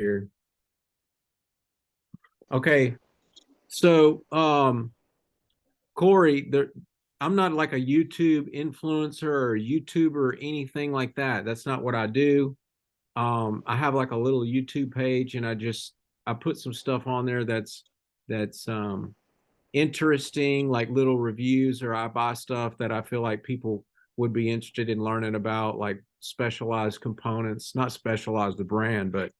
here. Okay. So, Cory, I'm not like a YouTube influencer or YouTuber or anything like that. That's not what I do. I have like a little YouTube page and I put some stuff on there that's interesting, like little reviews, or I buy stuff that I feel like people would be interested in learning about, like specialized components, not specialized the brand, but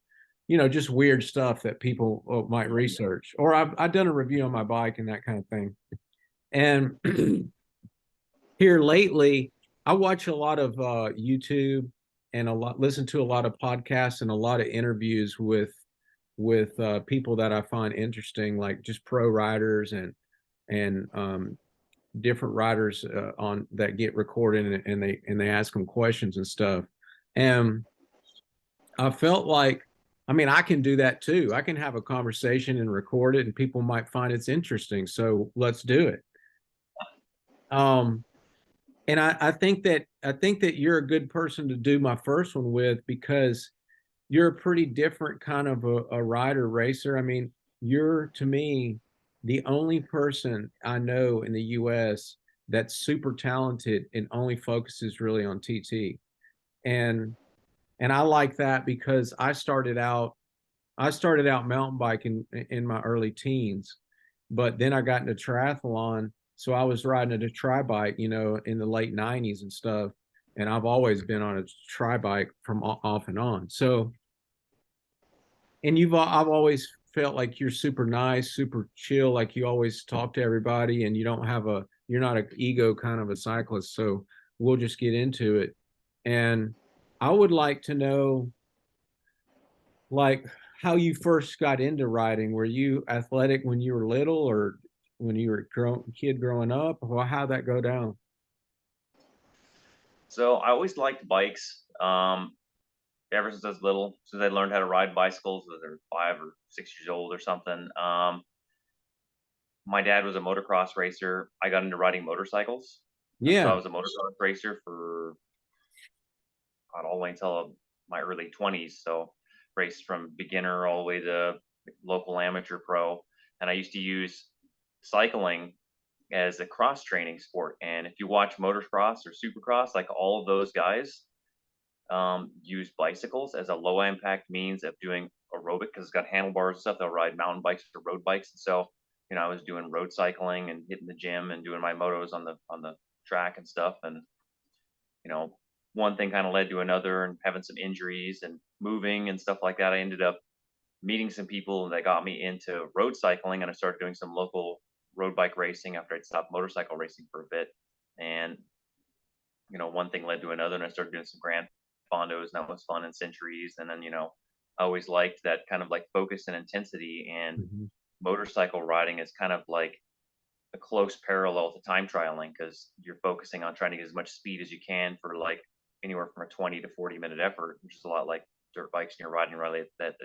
just weird stuff that people might research. Or I've done a review on my bike and that kind of thing. And here lately, I watch a lot of YouTube and listen to a lot of podcasts and a lot of interviews with people that I find interesting, like just pro riders and different riders on that get recorded, and they ask them questions and stuff. And I felt like, I mean, I can do that too. I can have a conversation and record it, and people might find it's interesting. So let's do it. Um, and I think that you're a good person to do my first one with, because you're a pretty different kind of a rider racer. I mean, you're, to me, the only person I know in the US that's super talented and only focuses really on TT. And I like that because I started out mountain biking in my early teens, but then I got into triathlon. So I was riding a tri bike, in the late 90s and stuff. And I've always been on a tri bike from off and on. So, and I've always felt like you're super nice, super chill, like you always talk to everybody, and you're not an ego kind of a cyclist. So we'll just get into it. And I would like to know, like, how you first got into riding. Were you athletic when you were little, or when you were kid growing up? Well, how'd that go down? So I always liked bikes. Ever since I was little, since I learned how to ride bicycles, whether they're 5 or 6 years old or something. My dad was a motocross racer. I got into riding motorcycles, and so I Yeah, was a motocross racer for God, all the way until my early 20s. So raced from beginner all the way to local amateur pro, and I used to use cycling as a cross training sport. And if you watch motocross or supercross, like all of those guys use bicycles as a low impact means of doing aerobic because it's got handlebars and stuff. They'll ride mountain bikes or road bikes. And so, I was doing road cycling and hitting the gym and doing my motos on the track and stuff. And you know, one thing kind of led to another, and having some injuries and moving and stuff like that. I ended up meeting some people that got me into road cycling, and I started doing some local road bike racing after I'd stopped motorcycle racing for a bit. And one thing led to another, and I started doing some grand fondos, and that was fun, and centuries. And then, I always liked that kind of like focus and intensity. And mhm. motorcycle riding is kind of like a close parallel to time trialing because you're focusing on trying to get as much speed as you can for like anywhere from a 20 to 40-minute effort, which is a lot like dirt bikes, and you're riding really at that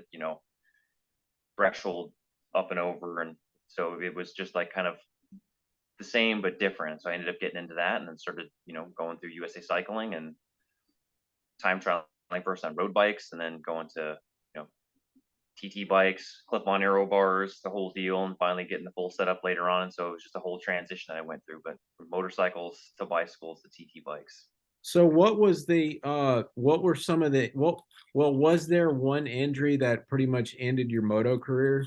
threshold up and over. And so it was just like kind of the same but different. So I ended up getting into that, and then started, going through USA Cycling and time trialing first on road bikes, and then going to TT bikes, clip-on aero bars, the whole deal, and finally getting the full setup later on. And so it was just a whole transition that I went through, but from motorcycles to bicycles to TT bikes. So what were some of the what well, was there one injury that pretty much ended your moto career?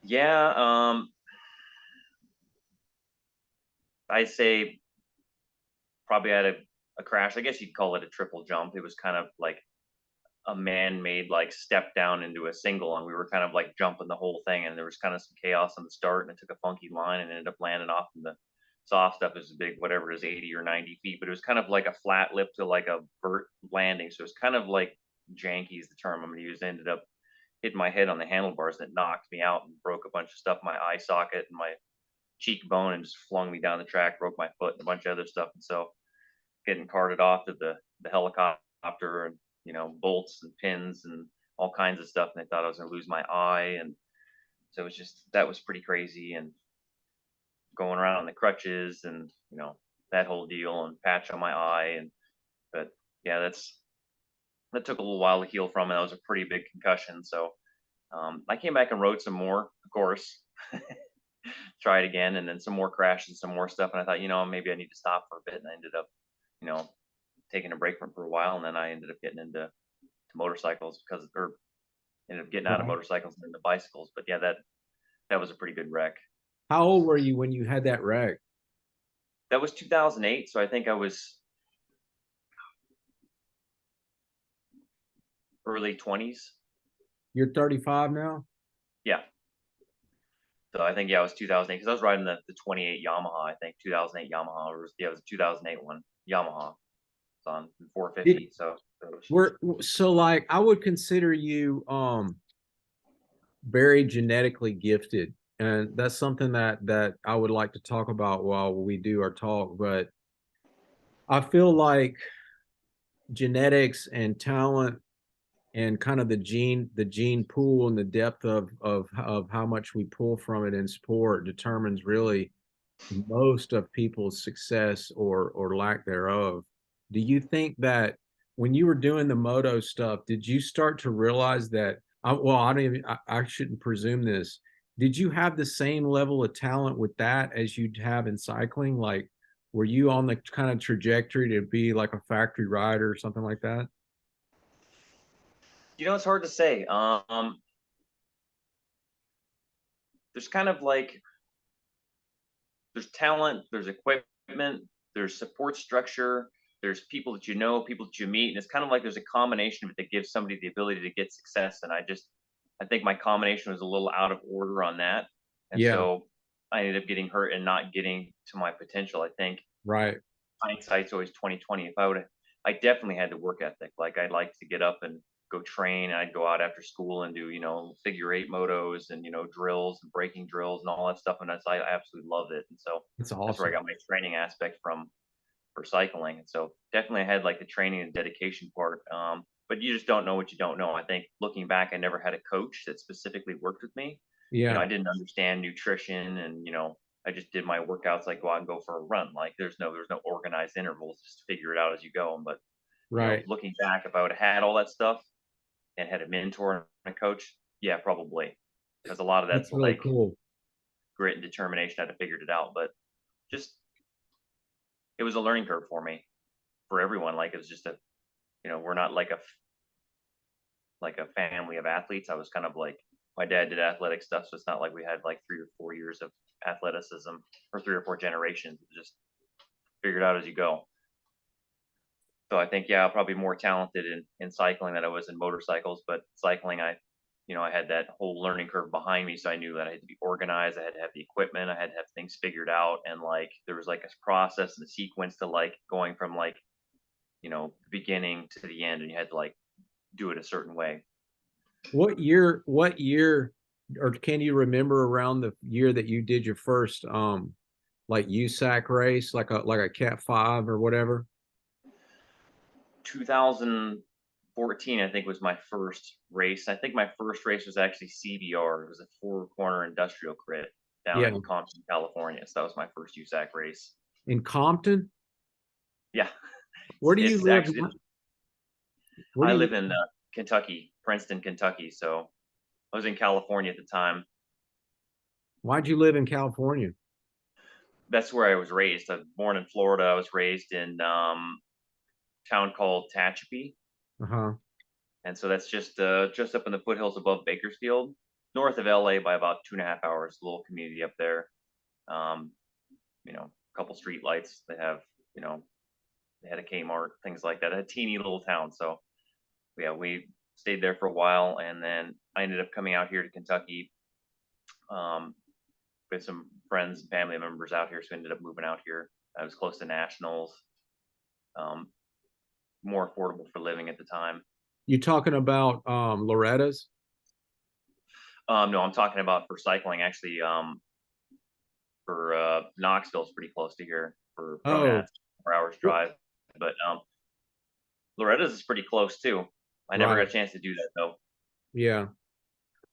Yeah, I'd say probably had a crash. I guess you'd call it a triple jump. It was kind of like a man-made like step down into a single, and we were kind of like jumping the whole thing, and there was kind of some chaos on the start, and it took a funky line and ended up landing off in the soft stuff. Is big, whatever it is, 80 or 90 feet, but it was kind of like a flat lip to like a vert landing, so it's kind of like janky is the term I'm going to use. Ended up hitting my head on the handlebars, and it knocked me out and broke a bunch of stuff, my eye socket and my cheekbone, and just flung me down the track, broke my foot and a bunch of other stuff. And so getting carted off to the helicopter, and bolts and pins and all kinds of stuff, and they thought I was going to lose my eye. And so it was just, that was pretty crazy, and going around on the crutches, and that whole deal, and patch on my eye. And but yeah, that took a little while to heal from, and that was a pretty big concussion. So I came back and rode some more, of course, try it again, and then some more crashes, some more stuff. And I thought, maybe I need to stop for a bit. And I ended up, you know, taking a break from it for a while, and then I ended up getting into motorcycles or ended up getting out of Right. motorcycles and into bicycles. But yeah, that was a pretty good wreck. How old were you when you had that wreck? That was 2008, so I think I was early 20s. You're 35 now? Yeah. So I think, yeah, it was 2008 because I was riding the 28 Yamaha. I think 2008 Yamaha, or it was a 2008 one Yamaha. It's on Did 450. So we're so like I would consider you very genetically gifted. And that's something that I would like to talk about while we do our talk. But I feel like genetics and talent and kind of the gene pool and the depth of how much we pull from it in sport determines really most of people's success or lack thereof. Do you think that when you were doing the moto stuff, did you start to realize that? Well, I don't even. I shouldn't presume this. Did you have the same level of talent with that as you'd have in cycling? Like, were you on the kind of trajectory to be like a factory rider or something like that? it's hard to say. There's kind of like there's talent, there's equipment, there's support structure, there's people that people that you meet, and it's kind of like there's a combination of it that gives somebody the ability to get success. And I think my combination was a little out of order on that, and Yeah, so I ended up getting hurt and not getting to my potential. I think right. hindsight's always 2020. If I would have, I definitely had the work ethic. Like I'd like to get up and go train. I'd go out after school and do figure eight motos and drills and braking drills and all that stuff. And I absolutely loved it. And so That's that's where I awesome. got my training aspect from for cycling. And so definitely I had like the training and dedication part. But you just don't know what you don't know. I think looking back, I never had a coach that specifically worked with me. Yeah, I didn't understand nutrition, and I just did my workouts, like go out and go for a run. Like there's no organized intervals, just figure it out as you go. But right. looking back, if I would have had all that stuff and had a mentor and a coach, yeah, probably, because a lot of That's that's really like cool. grit and determination. I'd have figured it out, but just it was a learning curve for me, for everyone. Like it was just we're not like a family of athletes. I was kind of like my dad did athletic stuff, so it's not like we had like 3 or 4 years of athleticism or 3 or 4 generations. It just figured out as you go. So I think, yeah, I'm probably more talented in cycling than I was in motorcycles. But cycling, I had that whole learning curve behind me, so I knew that I had to be organized. I had to have the equipment. I had to have things figured out, and like there was like a process and a sequence to like going from like the beginning to the end, and you had to like do it a certain way. What year, or can you remember around the year that you did your first like USAC race, like a Cat 5 or whatever? 2014, I think, was my first race. I think my first race was actually CBR. It was a four corner industrial crit down Yeah, in Compton, California. So that was my first USAC race. in Compton. Yeah, Where do you it's live? actually Where do I you live in Kentucky, Princeton, Kentucky. So I was in California at the time. Why'd you live in California? That's where I was raised. I was born in Florida. I was raised in town called Tehachapi, Uh-huh. and so that's just up in the foothills above Bakersfield, north of LA by about 2.5 hours. A little community up there. Um, a couple street lights. They had a Kmart, things like that. A teeny little town. So yeah, we stayed there for a while, and then I ended up coming out here to Kentucky um, with some friends and family members out here. So I ended up moving out here. I was close to nationals, um, more affordable for living at the time. You talking about Loretta's? No, I'm talking about for cycling. Actually, for Knoxville's pretty close to here for Oh, Pronats, 4 hours drive. But Loretta's is pretty close too. I never got right. a chance to do that though. Yeah.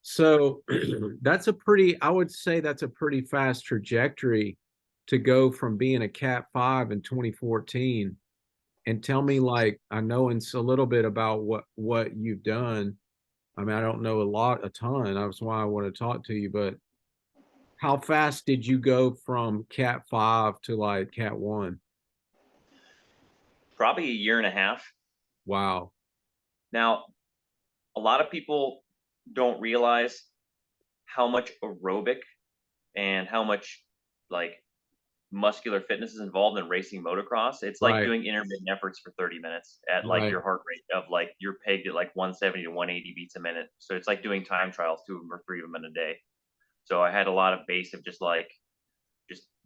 So I would say that's a pretty fast trajectory to go from being a Cat 5 in 2014 and tell me, like, I know a little bit about what you've done. I mean, I don't know a ton. That's why I want to talk to you. But how fast did you go from Cat 5 to like Cat 1? Probably a year and a half. Wow. Now, a lot of people don't realize how much aerobic and how much like muscular fitness is involved in racing motocross. It's like Right. doing intermittent efforts for 30 minutes at like Right. your heart rate of like you're pegged at like 170 to 180 beats a minute. So it's like doing time trials, 2 of them or 3 of them in a day. So I had a lot of base of just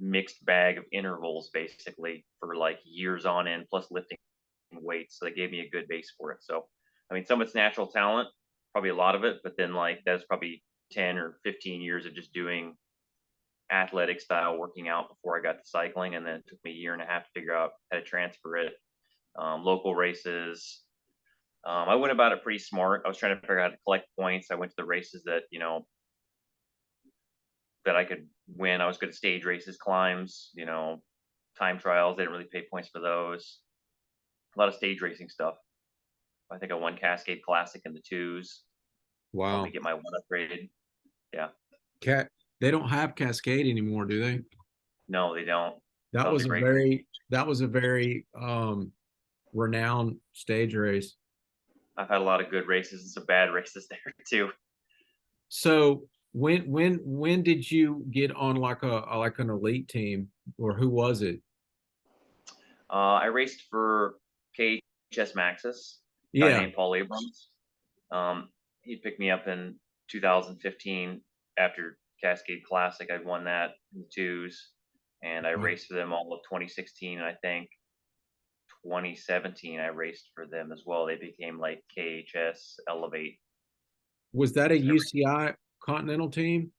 mixed bag of intervals basically for like years on end, plus lifting weights. So they gave me a good base for it. So I mean, some of it's natural talent, probably a lot of it, but then like that's probably 10 or 15 years of just doing athletic style working out before I got to cycling, and then it took me a year and a half to figure out how to transfer it. Local races. I went about it pretty smart. I was trying to figure out how to collect points. I went to the races that that I could win. I was good at stage races, climbs, time trials. They didn't really pay points for those. A lot of stage racing stuff. I think I won Cascade Classic in the twos. Helped me Wow. get my one upgraded. Yeah. Cat, they don't have Cascade anymore, do they? No, they don't. That That was was a a great race. very renowned stage race. I've had a lot of good races and some bad races there too. So when did you get on like like an elite team, or who was it? I raced for KHS Maxis, a guy Yeah. named Paul Abrams. He picked me up in 2015 after Cascade Classic. I'd won that in the twos, and I Wow. raced for them all of 2016. I think 2017 I raced for them as well. They became like KHS Elevate. Was that a So UCI Continental team?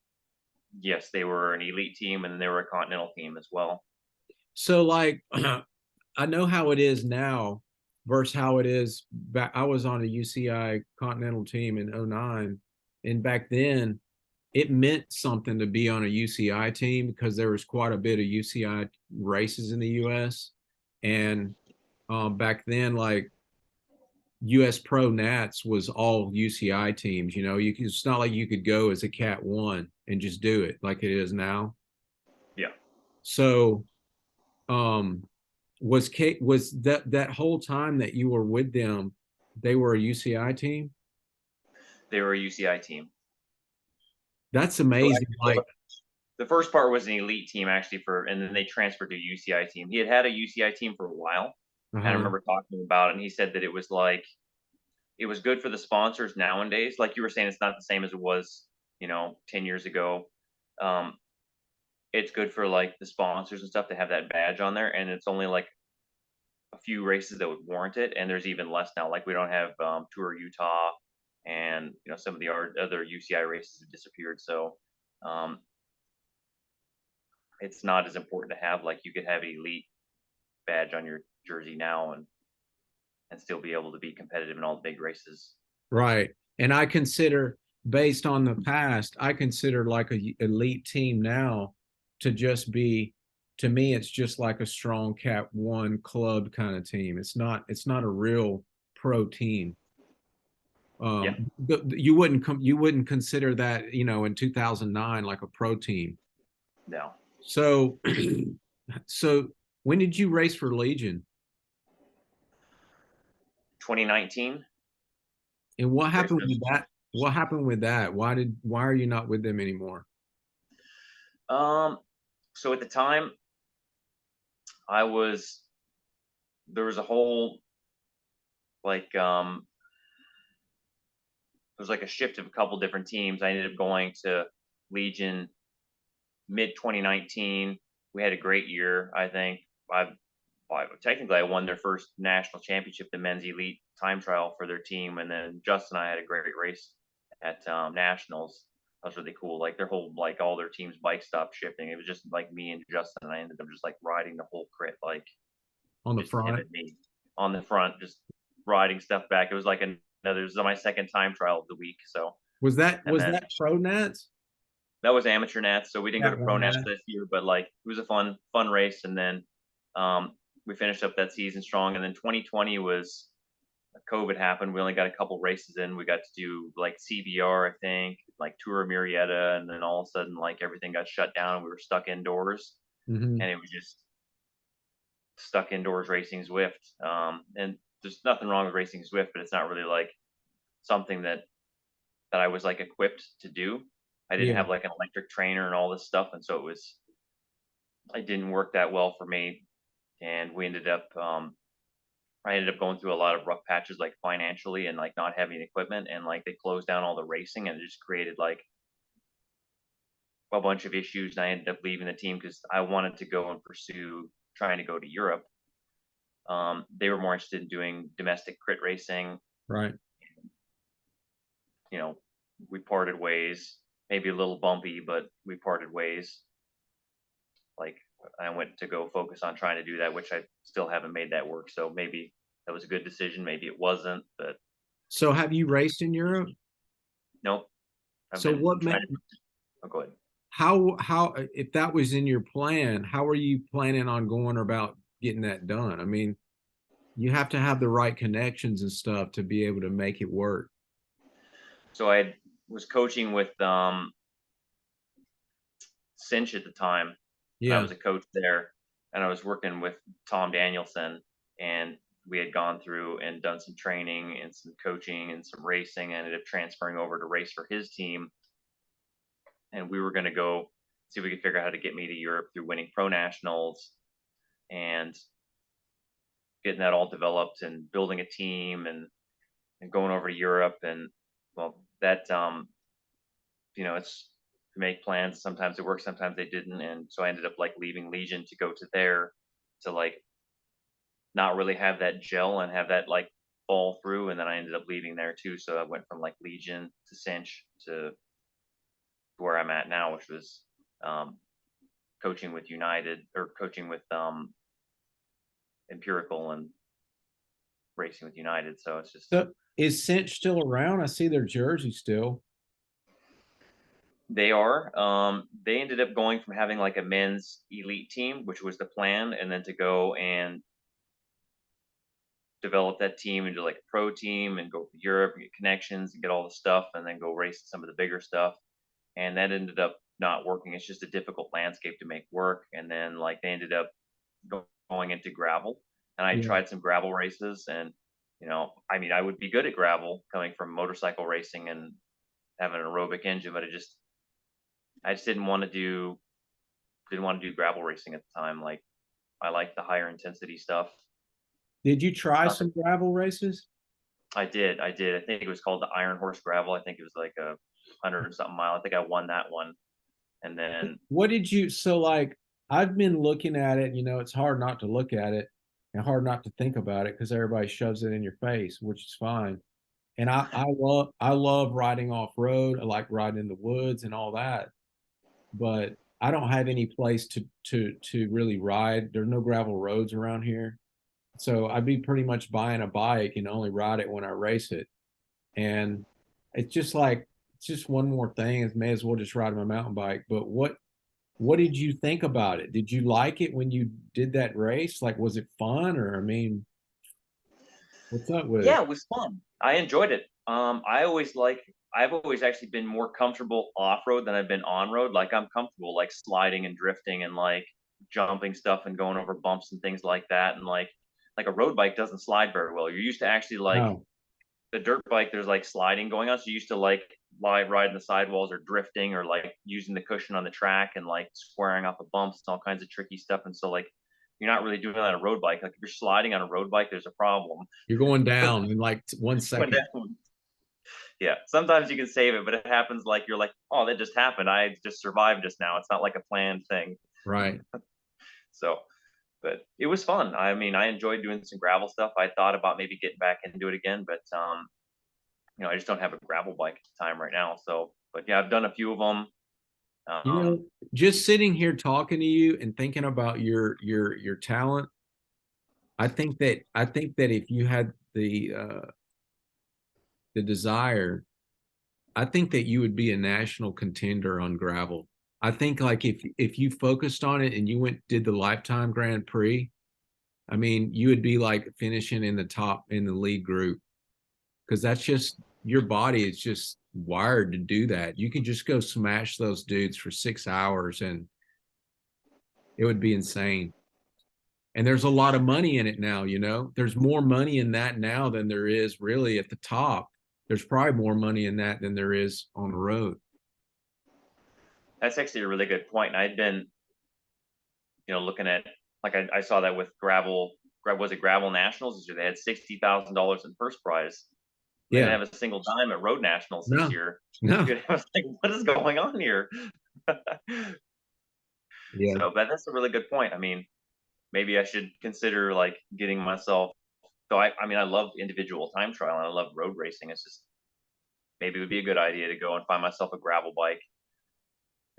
yes, they were an elite team and they were a continental team as well. So like I know how it is now versus how it is back. I was on a UCI Continental team in '09, and back then it meant something to be on a UCI team because there was quite a bit of UCI races in the US. And back then, like US Pro Nats was all UCI teams. It's not like you could go as a Cat 1 and just do it like it is now. Yeah, So um was that whole time that you were with them, they were a UCI team? they were a UCI team. That's So amazing. actually, Like, the first part was an elite team actually and then they transferred to a UCI team. He had a UCI team for a while, and I uh-huh. remember talking about it, and he said that it was like it was good for the sponsors nowadays. Like you were saying, it's not the same as it was, 10 years ago. Um, it's good for like the sponsors and stuff to have that badge on there, and it's only like a few races that would warrant it, and there's even less now. Like we don't have Tour Utah, and some of the other UCI races have disappeared. So um, it's not as important to have. Like you could have an elite badge on your jersey now and still be able to be competitive in all the big races. Right. And I consider, based on the past, I consider like a elite team now to just be, to me, it's just like a strong Cat 1 club kind of team. It's not a real pro team. Yeah, You wouldn't consider that, in 2009 like a pro team. no. So so when did you race for Legion? 2019 And what happened Christmas. with that? What happened with that? Why are you not with them anymore? Um, so at the time, I was there was a whole like there was like a shift of a couple different teams. I ended up going to Legion mid 2019. We had a great year. I think technically I won their first national championship, the men's elite time trial for their team, and then Justin and I had a great race at nationals. That was really cool. Like their whole like all their team's bike stopped shipping. It was just like me and Justin, and I ended up just like riding the whole crit, like On the just him front? and me on the front, just riding stuff back. It was like another. This is my second time trial of the week. So Was that and was then that Pro Nats? that was amateur nats, so we didn't go Cat to pro one nats Nat? this year, but like it was a fun race. And then um, we finished up that season strong, and then 2020 was COVID happened. We only got a couple races in. We got to do like CBR, I think, like Tour of Murrieta, and then all of a sudden, like everything got shut down. And we were stuck indoors, Hmm. and it was just stuck indoors racing Zwift. And there's nothing wrong with racing Zwift, but it's not really like something that I was like equipped to do. I didn't Yeah. have like an electric trainer and all this stuff, and so it didn't work that well for me. And we ended up I ended up going through a lot of rough patches, like financially and like not having equipment, and like they closed down all the racing, and it just created like a bunch of issues. And I ended up leaving the team because I wanted to go and pursue trying to go to Europe. They were more interested in doing domestic crit racing. Right. You know, we parted ways, maybe a little bumpy, but we parted ways. Like I went to go focus on trying to do that, which I still haven't made that work. So maybe that was a good decision. Maybe it wasn't, but So have you raced in Europe? nope. I've So been what trying made to. Oh, go ahead. how if that was in your plan, how are you planning on going about getting that done? I mean, you have to have the right connections and stuff to be able to make it work. So I was coaching with Cinch at the time. I Yeah. was a coach there, and I was working with Tom Danielson, and we had gone through and done some training and some coaching and some racing. I ended up transferring over to race for his team, and we were going to go see if we could figure out how to get me to Europe through winning pro nationals and getting that all developed and building a team and going over to Europe. And well, that it's to make plans. Sometimes it worked, sometimes they didn't. And so I ended up like leaving Legion to go to there to like not really have that gel and have that like fall through. And then I ended up leaving there too. So I went from like Legion to Cinch to where I'm at now, which was um, coaching with United or coaching with Empirical and racing with United. So it's just So is Cinch still around? I see their jersey still. they are. They ended up going from having like a men's elite team, which was the plan, and then to go and develop that team into like a pro team and go to Europe and get connections and get all the stuff and then go race some of the bigger stuff. And that ended up not working. It's just a difficult landscape to make work. And then like they ended up going into gravel. And I Yeah. tried some gravel races, and I mean I would be good at gravel coming from motorcycle racing and having an aerobic engine, but I just didn't want to do gravel racing at the time. Like I like the higher intensity stuff. Did you try Not that some gravel races? I did. I think it was called the Iron Horse Gravel. I think it was like 100 and something mile. I think I won that one. And then What did you so like I've been looking at it, it's hard not to look at it and hard not to think about it because everybody shoves it in your face, which is fine. And I love riding off road. I like riding in the woods and all that. But I don't have any place to really ride. There's no gravel roads around here. So I'd be pretty much buying a bike and only ride it when I race it. And it's just like it's just one more thing. I may as well just ride my mountain bike. But what did you think about it? Did you like it when you did that race? Like, was it fun? Or I mean, what's up with yeah, it? it was fun. I enjoyed it. I've always actually been more comfortable off road than I've been on road. Like I'm comfortable like sliding and drifting and like jumping stuff and going over bumps and things like that. And like a road bike doesn't slide very well. You're used to actually like No, the dirt bike, there's like sliding going on. So you used to like live riding the sidewalls or drifting or like using the cushion on the track and like squaring off of bumps and all kinds of tricky stuff. And so like you're not really doing that on a road bike. Like if you're sliding on a road bike, there's a problem. you're going down in like one Going second. down. Yeah. Sometimes you can save it, but it happens like you're like, oh, that just happened. I just survived just now. It's not like a planned thing. Right. So but it was fun. I mean, I enjoyed doing some gravel stuff. I thought about maybe getting back into it again, but I just don't have a gravel bike at the time right now. So, but yeah, I've done a few of them. You Um, know, just sitting here talking to you and thinking about your talent, I think that if you had the desire, I think that you would be a national contender on gravel. I think like if you focused on it and you went did the lifetime Grand Prix, I mean, you would be like finishing in the top in the lead group because that's just your body is just wired to do that. You can just go smash those dudes for 6 hours and it would be insane. And there's a lot of money in it now, you know. There's more money in that now than there is really at the top. There's probably more money in that than there is on the road. That's actually a really good point. And I'd been, looking at, like, I saw that with was it gravel nationals this year? They had $60,000 in first prize. They Yeah. didn't have a single dime at road nationals this No, year. no. I was like, what is going on here? Yeah. So, but that's a really good point. I mean, maybe I should consider like getting myself. So I mean, I love individual time trial and I love road racing. It's just maybe it would be a good idea to go and find myself a gravel bike.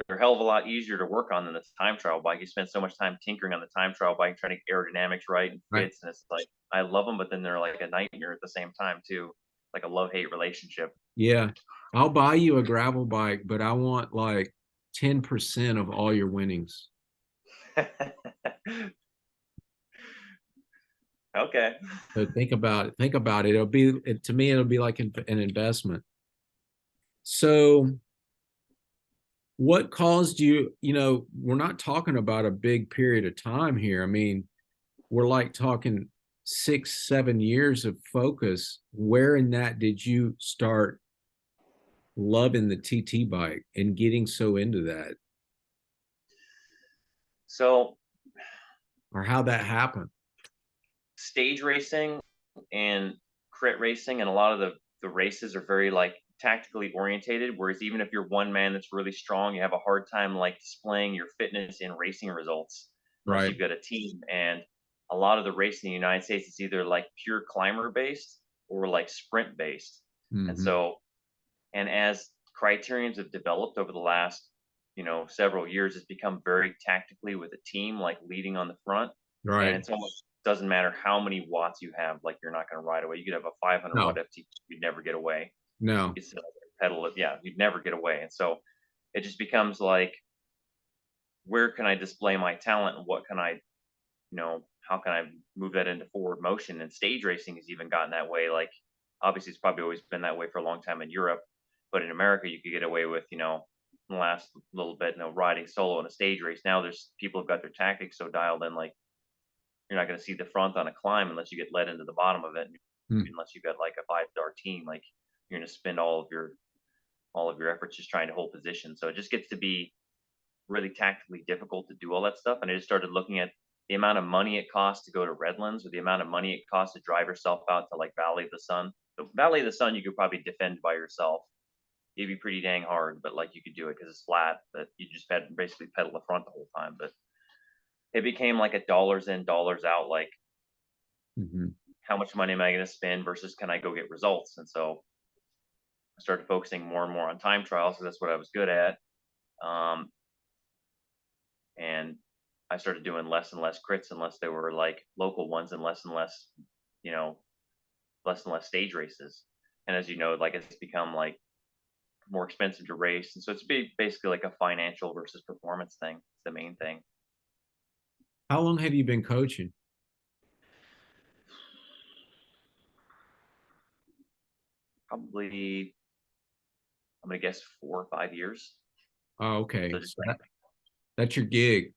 They're a hell of a lot easier to work on than the time trial bike. You spend so much time tinkering on the time trial bike, trying to get aerodynamics right and Right. fits, and it's like I love them, but then they're like a nightmare at the same time too, like a love hate relationship. Yeah. I'll buy you a gravel bike, but I want like 10% of all your winnings. Okay. So think about it. Think about it. To me, it'll be like an investment. So what caused you, we're not talking about a big period of time here. I mean, we're like talking 6, 7 years of focus. Where in that did you start loving the TT bike and getting so into that, So or how that happened? stage racing and crit racing and a lot of the races are very like tactically orientated, whereas even if you're one man that's really strong, you have a hard time like displaying your fitness in racing results unless Right. you've got a team. And a lot of the racing in the United States is either like pure climber based or like sprint based. And Hmm. so, and as criterions have developed over the last several years, it's become very tactically with a team like leading on the front, and Right. it's almost doesn't matter how many watts you have, like you're not going to ride away. You could have a 500 watt No, FT, you'd never get away. no. You could still pedal it, yeah, you'd never get away. And so it just becomes like, where can I display my talent, and what can I, how can I move that into forward motion? And stage racing has even gotten that way. Like, obviously, it's probably always been that way for a long time in Europe, but in America, you could get away with, the last little bit, riding solo in a stage race. Now there's people have got their tactics so dialed in, like you're not going to see the front on a climb unless you get led into the bottom of it, Hmm. unless you've got like a 5-star team. Like you're going to spend all of your efforts just trying to hold position. So it just gets to be really tactically difficult to do all that stuff. And I just started looking at the amount of money it costs to go to Redlands, or the amount of money it costs to drive yourself out to like Valley of the Sun. The Valley of the Sun, you could probably defend by yourself. It'd be pretty dang hard, but like you could do it because it's flat. But you just had to basically pedal the front the whole time. But it became like a dollars in, dollars out. Like, Hmm. how much money am I going to spend versus can I go get results? And so I started focusing more and more on time trials because that's what I was good at. Um, and I started doing less and less crits unless they were like local ones, and less, you know, less and less stage races. And as you know, like it's become like more expensive to race, and so it's basically like a financial versus performance thing. It's the main thing. How long have you been coaching? Probably, I'm gonna guess 4 or 5 years. Oh, So okay. just So like, that's your gig.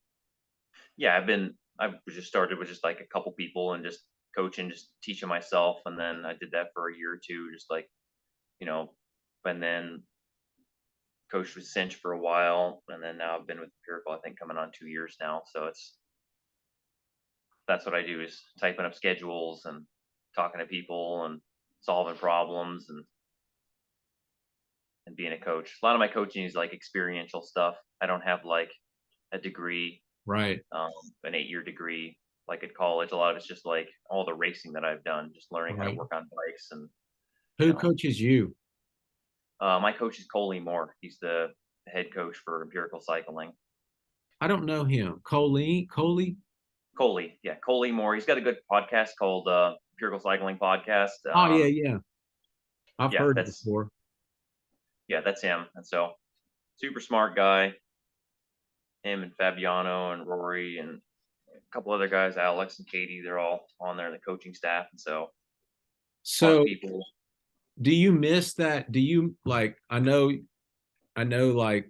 yeah, I just started with just like a couple people and just coaching, just teaching myself, and then I did that for a year or two, just like you know, and then coached with Cinch for a while, and then now I've been with Empirical, I think coming on 2 years now. So that's what I do, is typing up schedules and talking to people and solving problems and being a coach. A lot of my coaching is like experiential stuff. I don't have like a degree, Right. um, an 8-year degree like at college. A lot of it's just like all the racing that I've done, just learning how to Right. work on bikes. And you Who know, coaches you? my coach is Cory Moore. He's the head coach for Empirical Cycling. I don't know him. Coley? Coley? Coley, yeah, Cory Moore. He's got a good podcast called Empirical Cycling Podcast. Oh, yeah, yeah. I've Yeah, heard it that's before. yeah, that's him. And so, super smart guy. Him and Fabiano and Rory and couple other guys, Alex and Katie, they're all on there, the coaching staff, and so fun So people. do you miss that? Do you like, I know like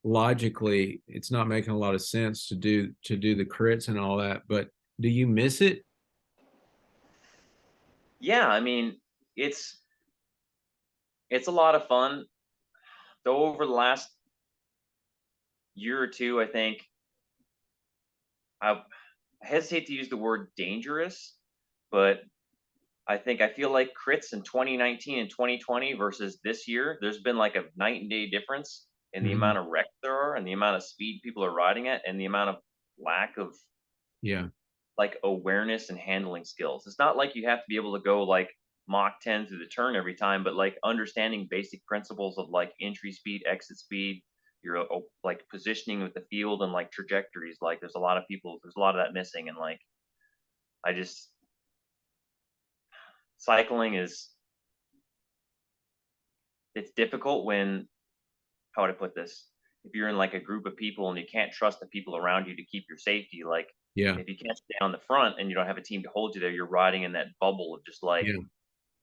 logically it's not making a lot of sense to do the crits and all that, but do you miss it? Yeah, I mean, it's it's a lot of fun. Though over the last year or two, I think I hesitate to use the word dangerous, but I feel like crits in 2019 and 2020 versus this year, there's been like a night and day difference in the Mhm. amount of wrecks there are and the amount of speed people are riding at and the amount of lack of Yeah, like awareness and handling skills. It's not like you have to be able to go like Mach 10 through the turn every time, but like understanding basic principles of like entry speed, exit speed, your like positioning with the field and like trajectories. Like there's a lot of that missing. And like, I just, cycling is, it's difficult when, how would I put this? If you're in like a group of people and you can't trust the people around you to keep your safety, like yeah, if you can't stay on the front and you don't have a team to hold you there, you're riding in that bubble of just like yeah.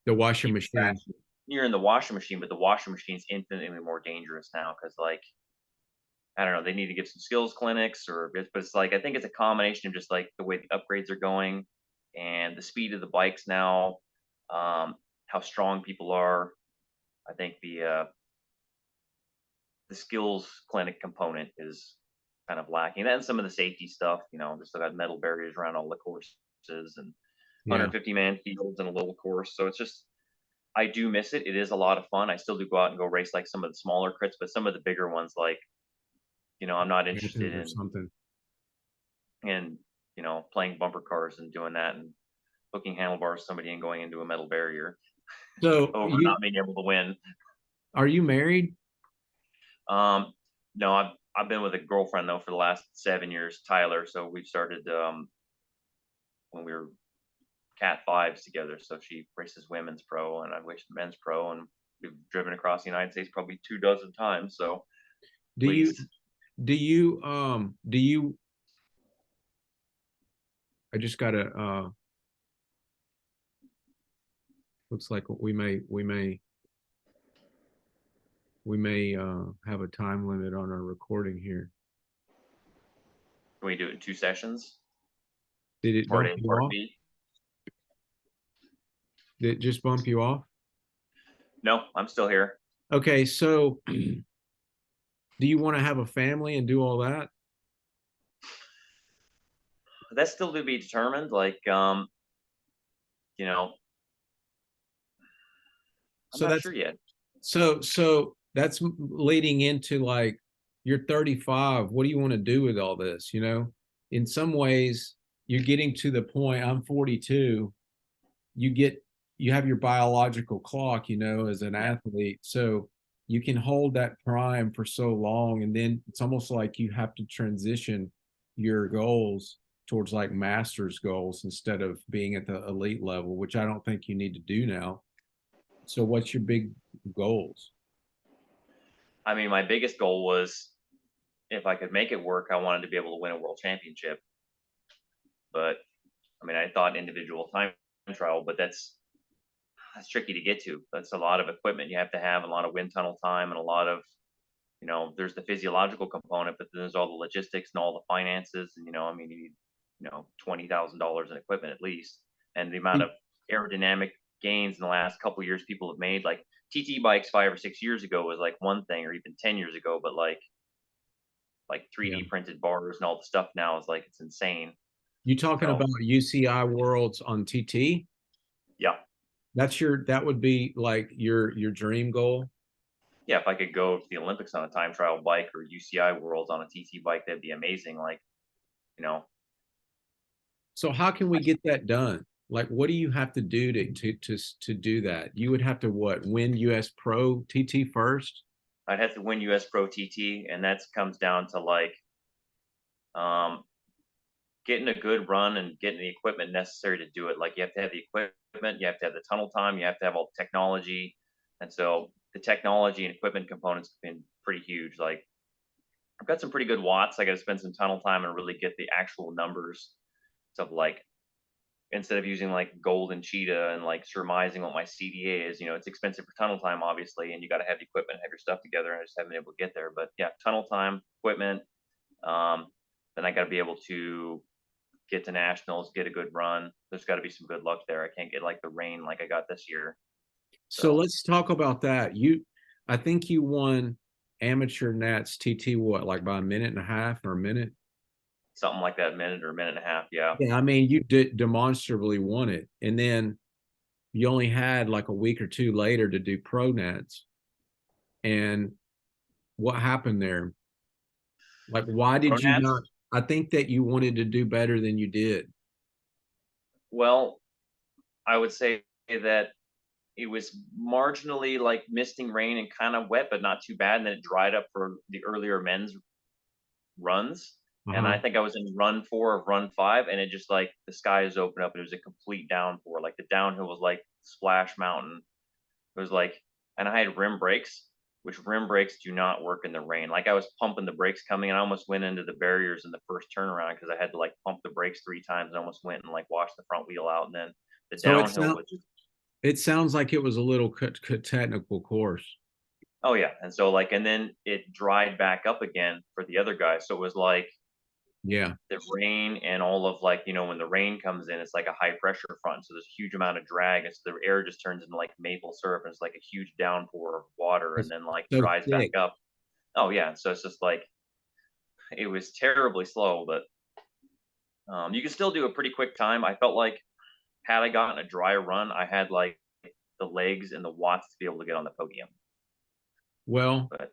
The washing people machine. crashing. You're in the washing machine, but the washing machine's infinitely more dangerous now because like I don't know, they need to give some skills clinics but it's like I think it's a combination of just like the way the upgrades are going and the speed of the bikes now, how strong people are. I think the skills clinic component is kind of lacking. And some of the safety stuff, they still got metal barriers around all the courses and Yeah. 150-man fields and a little course. So it's just I do miss it. It is a lot of fun. I still do go out and go race like some of the smaller crits, but some of the bigger ones, like I'm not interested Marathons or something. in playing bumper cars and doing that and hooking handlebars to somebody and going into a metal barrier So over you not being able to win. are you married? Um, no, I've been with a girlfriend though for the last 7 years, Tyler. So we started when we were Cat fives together. So she races women's pro and I raced men's pro, and we've driven across the United States probably 2 dozen times. So Do you pleased. do you I just gotta looks like we may have a time limit on our recording here. Can we do it in 2 sessions? Did it Part bump A, you part off? B? Did it just bump you off? No, I'm still here. Okay, so do you want to have a family and do all that? That's still to be determined. Like, you know, I'm So not that's sure yet. so that's leading into like you're 35. What do you want to do with all this? In some ways, you're getting to the point. I'm 42. You get you have your biological clock, as an Yeah. athlete. So you can hold that prime for so long, and then it's almost like you have to transition your goals towards like master's goals instead of being at the elite level, which I don't think you need to do now. So what's your big goals? I mean, my biggest goal was if I could make it work, I wanted to be able to win a world championship. But I mean, I thought individual time trial, but that's tricky to get to. That's a lot of equipment you have to have, a lot of wind tunnel time, and a lot of there's the physiological component, but then there's all the logistics and all the finances, and I mean, you need $20,000 in equipment at least, and the amount of aerodynamic gains in the last couple of years people have made, like TT bikes 5 or 6 years ago was like one thing, or even 10 years ago, but like Yeah. 3D printed bars and all the stuff now is like it's insane. You talking So about UCI Worlds on TT? yeah, That would be like your dream goal. yeah, if I could go to the Olympics on a time trial bike or UCI Worlds on a TT bike, that'd be amazing. Like you know, So how can we get that done? Like, what do you have to do to do that? You would have to what? Win US Pro TT first? I'd have to win US Pro TT, and that comes down to like um, getting a good run and getting the equipment necessary to do it. Like you have to have the equipment, you have to have the tunnel time, you have to have all the technology, and so the technology and equipment components have been pretty huge. Like I've got some pretty good watts. I got to spend some tunnel time and really get the actual numbers. of like, instead of using like golden cheetah and like surmising what my CDA is, it's expensive for tunnel time, obviously, and you got to have the equipment, have your stuff together, and I just haven't been able to get there. But yeah, tunnel time, equipment. Um, then I got to be able to get to nationals, get a good run. There's got to be some good luck there. I can't get like the rain like I got this year. So So let's talk about that. I think you won amateur Nats TT what, like by a minute and a half or a minute? something like that, minute or minute and a half. Yeah. Yeah, I mean, you did demonstrably won it, and then you only had like a week or two later to do pro Nats. And what happened there? Like, why did you Pronats. not? I think that you wanted to do better than you did. Well, I would say that it was marginally like misting rain and kind of wet, but not too bad. And then it dried up for the earlier men's runs. And Uh-huh. I think I was in run 4 of run 5, and it just like the skies opened up and it was a complete downpour. Like the downhill was like Splash Mountain. It was like, and I had rim brakes, which rim brakes do not work in the rain. Like I was pumping the brakes coming, and I almost went into the barriers in the first turnaround because I had to like pump the brakes 3 times and almost went and like washed the front wheel out. And then the So downhill was just, it sounds like it was a little technical course. oh yeah. And so like, and then it dried back up again for the other guy. So it was like Yeah. the rain and all of like, when the rain comes in, it's like a high pressure front. So there's a huge amount of drag. And so the air just turns into like maple syrup. And it's like a huge downpour of water and It's then like so dries back thick. up. Oh yeah. So it's just like, it was terribly slow, but you can still do a pretty quick time. I felt like had I gotten a dry run, I had like the legs and the watts to be able to get on the podium. Well, But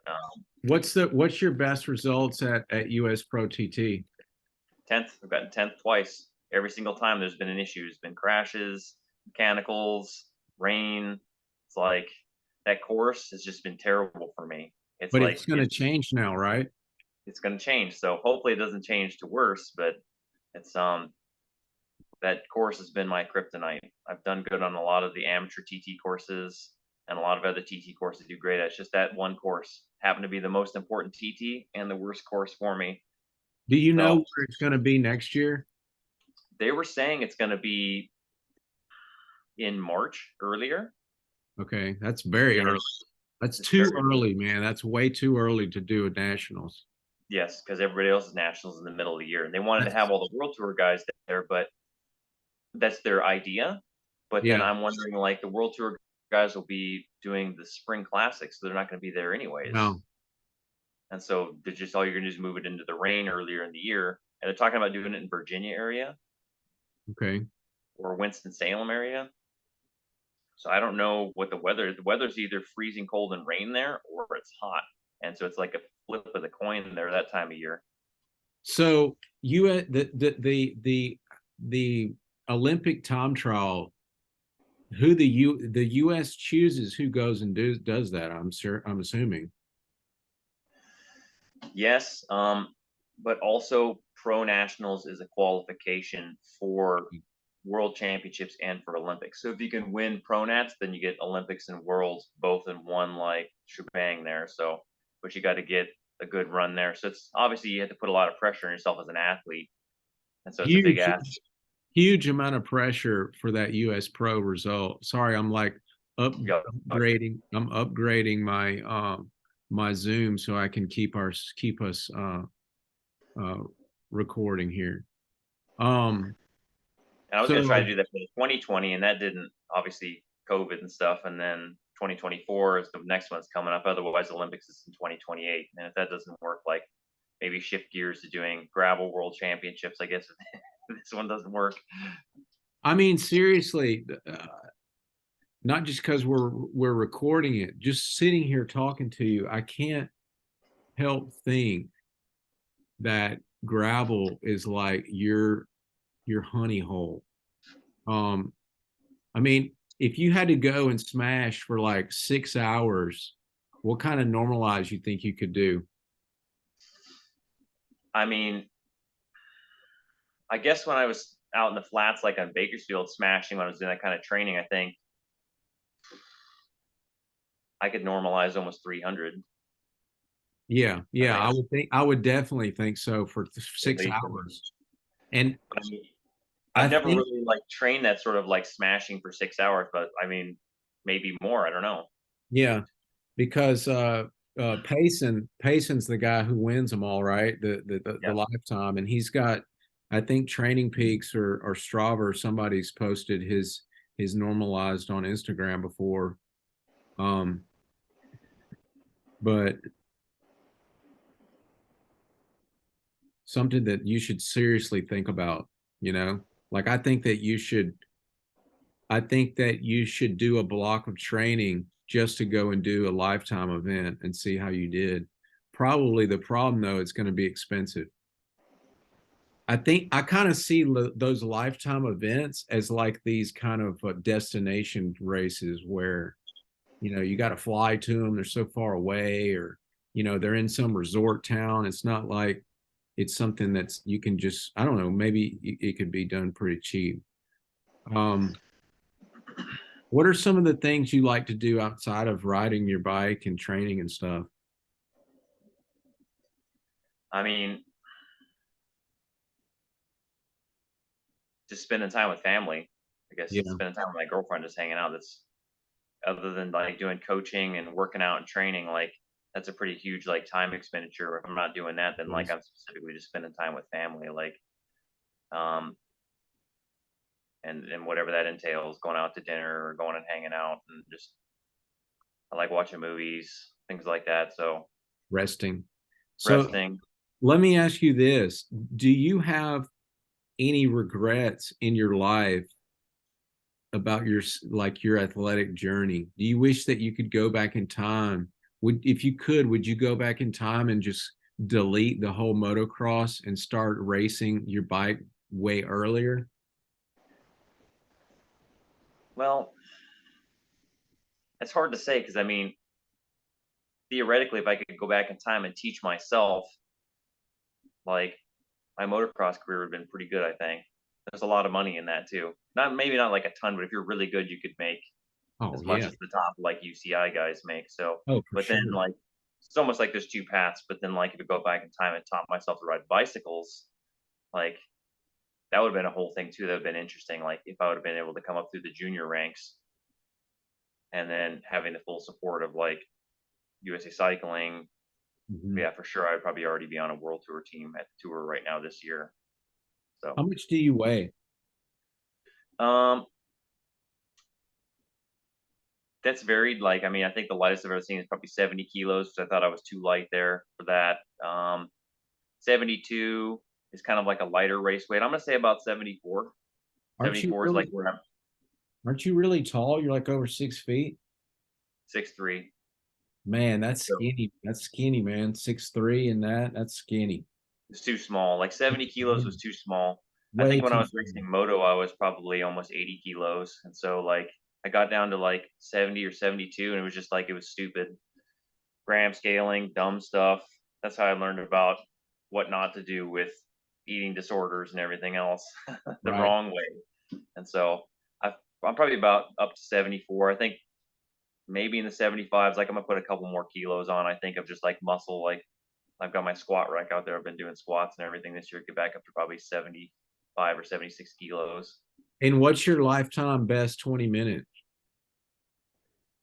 what's your best results at US Pro TT? 10th, I've gotten 10th twice. Every single time there's been an issue. There's been crashes, mechanicals, rain. It's like that course has just been terrible for me. It's But like it's going to change now, right? it's going to change. So hopefully it doesn't change to worse. But it's that course has been my kryptonite. I've done good on a lot of the amateur TT courses, and a lot of other TT courses do great. It's just that one course happened to be the most important TT and the worst course for me. Do you know So where it's going to be next year? they were saying it's going to be in March earlier. Okay, that's very And early. That's it's too very, early, man. That's way too early to do a nationals. yes, because everybody else's nationals in the middle of the year, and they wanted to have That's all the world tour guys there, but that's their idea. But then yeah. I'm wondering, like, the world tour guys will be doing the spring classics, so they're not going to be there anyways. Wow. And so they're just all you're going to do is move it into the rain earlier in the year. And they're talking about doing it in Virginia area Okay. or Winston-Salem area. So I don't know what the weather is. The weather's either freezing cold and rain there or it's hot. And so it's like a flip of the coin there that time of year. So the Olympic time trial, the US chooses who goes and does that. I'm assuming. Yes, but also pro nationals is a qualification for world championships and for Olympics. So if you can win pro nats, then you get Olympics and worlds both in one like shebang there. So, but you got to get a good run there. So it's obviously you have to put a lot of pressure on yourself as an athlete, and so it's a big Huge, ask. huge amount of pressure for that US Pro result. Sorry, I'm like Yeah, upgrading. I'm upgrading my Zoom so I can keep us uh recording here. Um and I was going to try to so do that for the 2020, and that didn't, obviously COVID and stuff. And then 2024 is the next one's coming up. Otherwise, Olympics is in 2028. And if that doesn't work, like maybe shift gears to doing gravel world championships, I guess, if this one doesn't work. I mean seriously, not just because we're recording it, just sitting here talking to you, I can't help think that gravel is like your honey hole. Um, I mean, if you had to go and smash for like 6 hours, what kind of normalize you think you could do? I mean, I guess when I was out in the flats, like on Bakersfield, smashing when I was doing that kind of training, I think I could normalize almost 300. Yeah, I yeah, think that's I would definitely think so for at six least. hours. And I mean, I I've never think, really like trained that sort of like smashing for 6 hours, but I mean, maybe more. I don't know. yeah, because Payson's the guy who wins them all, right? The Yeah. lifetime, and he's got, I think Training Peaks or Strava or somebody's posted his normalized on Instagram before. Um, but something that you should seriously think about, you know? Like I think that you should do a block of training just to go and do a lifetime event and see how you did. Probably the problem though, it's going to be expensive. I think I kind of see those lifetime events as like these kind of destination races where, you know, you got to fly to them. They're so far away, or, you know, they're in some resort town. It's not like it's something that's you can just, I don't know, maybe it could be done pretty cheap. Um, what are some of the things you like to do outside of riding your bike and training and stuff? I mean, just spending time with family. I guess Yeah, spending time with my girlfriend, just hanging out. That's other than like doing coaching and working out and training, like that's a pretty huge like time expenditure. If I'm not doing that, then like I'm specifically just spending time with family, like um and whatever that entails, going out to dinner or going and hanging out and just I like watching movies, things like that. So resting. So resting. let me ask you this. Do you have any regrets in your life about your athletic journey? Do you wish that you could go back in time? Would, if you could, would you go back in time and just delete the whole motocross and start racing your bike way earlier? Well, it's hard to say because I mean, theoretically, if I could go back in time and teach myself, like my motocross career would have been pretty good. I think there's a lot of money in that too. Not maybe not like a ton, but if you're really good, you could make Oh as much yeah. as the top like UCI guys make. So, Oh, for but then sure. like it's almost like there's two paths. But then like if you go back in time and taught myself to ride bicycles, like that would have been a whole thing too. That would have been interesting. Like if I would have been able to come up through the junior ranks and then having the full support of like USA Cycling. Mhm. Yeah, for sure. I'd probably already be on a world tour team at the tour right now this year. So, How much do you weigh? um, that's varied. Like, I mean, I think the lightest I've ever seen is probably 70 kilos. So I thought I was too light there for that. 72 is kind of like a lighter race weight. I'm going to say about 74. Aren't you 74 is like really where I'm aren't you really tall? You're like over 6 feet. 6'3". Man, that's So skinny. That's skinny, man. 6'3" and that's skinny. it's too small. Like 70 kilos was too small. I Way think when I too was small. racing moto, I was probably almost 80 kilos. And so, like, I got down to like 70 or 72, and it was just like, it was stupid. Gram scaling, dumb stuff. That's how I learned about what not to do with eating disorders and everything else the Right. wrong way. And so I, I'm probably about up to 74. I think maybe in the 75s, like I'm gonna put a couple more kilos on. I think of just like muscle. Like I've got my squat rack out there. I've been doing squats and everything this year. Get back up to probably 75 or 76 kilos. And what's your lifetime best 20 minutes?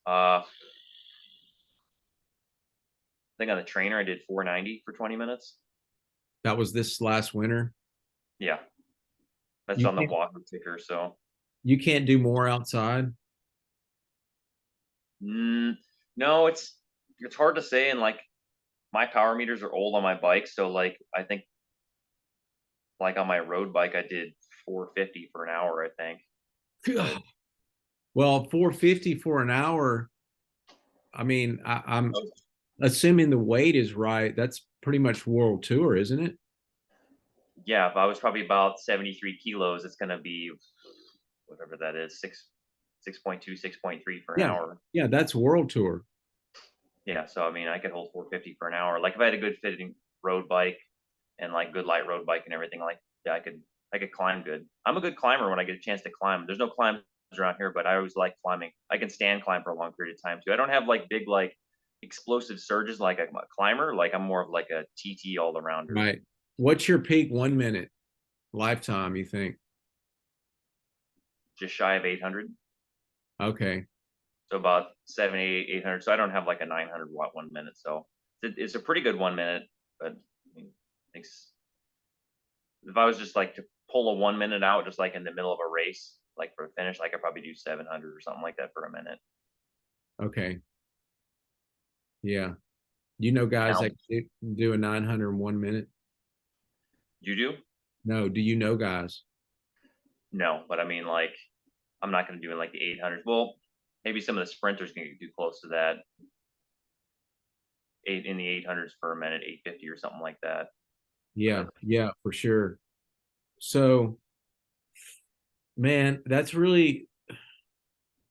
I think on the trainer I did 490 for 20 minutes. That was this last winter. Yeah, that's You on the can't walker ticker. So you can't do more outside. Mm, no, it's hard to say, and like my power meters are old on my bike, so like I think like on my road bike I did 450 for an hour, I think. So Well, 450 for an hour. I mean, I'm oh, assuming the weight is right. That's pretty much world tour, isn't it? yeah, if I was probably about 73 kilos, it's gonna be whatever that is, 6.2, 6.3 for an Yeah. hour. Yeah, that's world tour. Yeah, so I mean I could hold 450 for an hour. Like if I had a good fitting road bike and like good light road bike and everything, like yeah, I could climb good. I'm a good climber when I get a chance to climb. There's no climbs around here, but I always like climbing. I can stand climb for a long period of time too. I don't have like big like explosive surges like a climber. Like I'm more of like a TT all arounder. Right. What's your peak 1 minute lifetime, you think? just shy of 800. Okay. So about 800. So I don't have like a 900 watt 1 minute. So it's a pretty good 1 minute. But I mean, if I was just like to pull a 1 minute out, just like in the middle of a race, like for a finish, I could probably do 700 or something like that for a minute. Okay. Yeah. You know guys Now, that do a 900 in 1 minute? you do? No. Do you know guys? No, but I mean, like, I'm not going to do it like the 800s. Well, maybe some of the sprinters can do close to that. Eight in the 800s per minute, 850 or something like that. Yeah. But Yeah, for sure. So, man, that's really,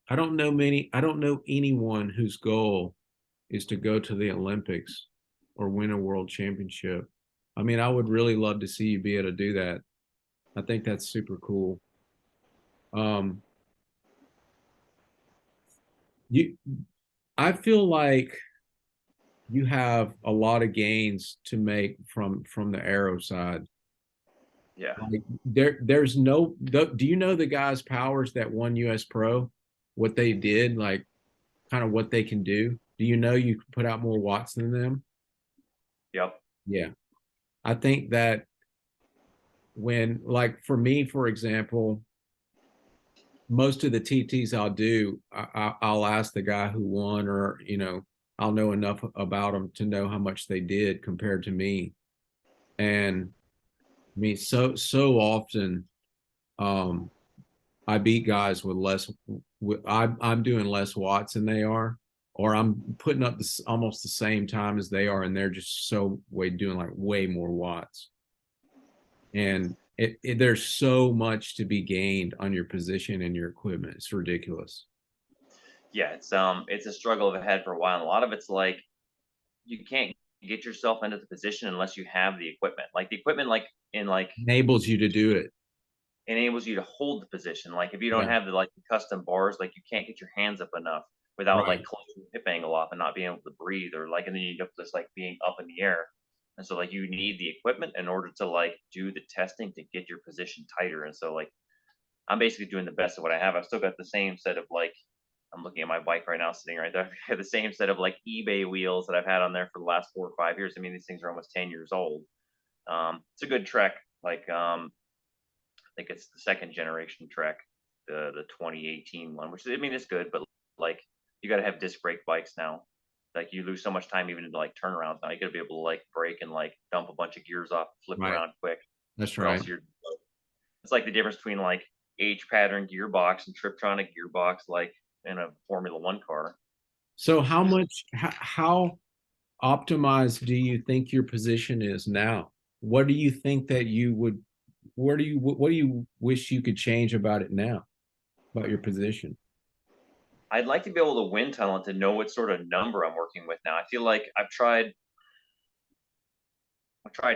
I don't know anyone whose goal is to go to the Olympics or win a world championship. I mean, I would really love to see you be able to do that. I think that's super cool. Um, you, I feel like you have a lot of gains to make from the aero side. yeah, Like there's no. Do you know the guys' powers that won US Pro? What they did, like kind of what they can do. Do you know you can put out more watts than them? yep, Yeah, I think that when, like for me, for example, most of the TTs I'll do, I'll ask the guy who won, or I'll know enough about them to know how much they did compared to me. And I mean, so often, um, I beat guys with less. I'm doing less watts than they are, or I'm putting up this almost the same time as they are, and they're just so way doing like way more watts. And there's so much to be gained on your position and your equipment. It's ridiculous. yeah. It's a struggle I've had for a while. And a lot of it's like you can't get yourself into the position unless you have the equipment. Like the equipment, like in like Enables you to do it. enables you to hold the position. Like if you don't Yeah. have the custom bars, like you can't get your hands up enough without like Right. closing your hip angle off and not being able to breathe, or like, and then you end up just like being up in the air. And so like you need the equipment in order to like do the testing to get your position tighter. And so like I'm basically doing the best of what I have. I've still got the same set of like, I'm looking at my bike right now, sitting right there. I have the same set of like eBay wheels that I've had on there for the last 4 or 5 years. I mean, these things are almost 10 years old. It's a good Trek. Like, I think it's the second generation Trek, the 2018 one, which I mean, it's good, but like, you got to have disc brake bikes now. Like, you lose so much time even into like turnarounds now. You got to be able to like brake and like dump a bunch of gears off, flip Right. around quick, That's or right. else you're. It's like the difference between like H pattern gearbox and Triptronic gearbox, like in a Formula One car. So how much, how optimized do you think your position is now? What do you think that you would, what do you wish you could change about it now, about your position? I'd like to be able to wind tunnel and to know what sort of number I'm working with now. I feel like I've tried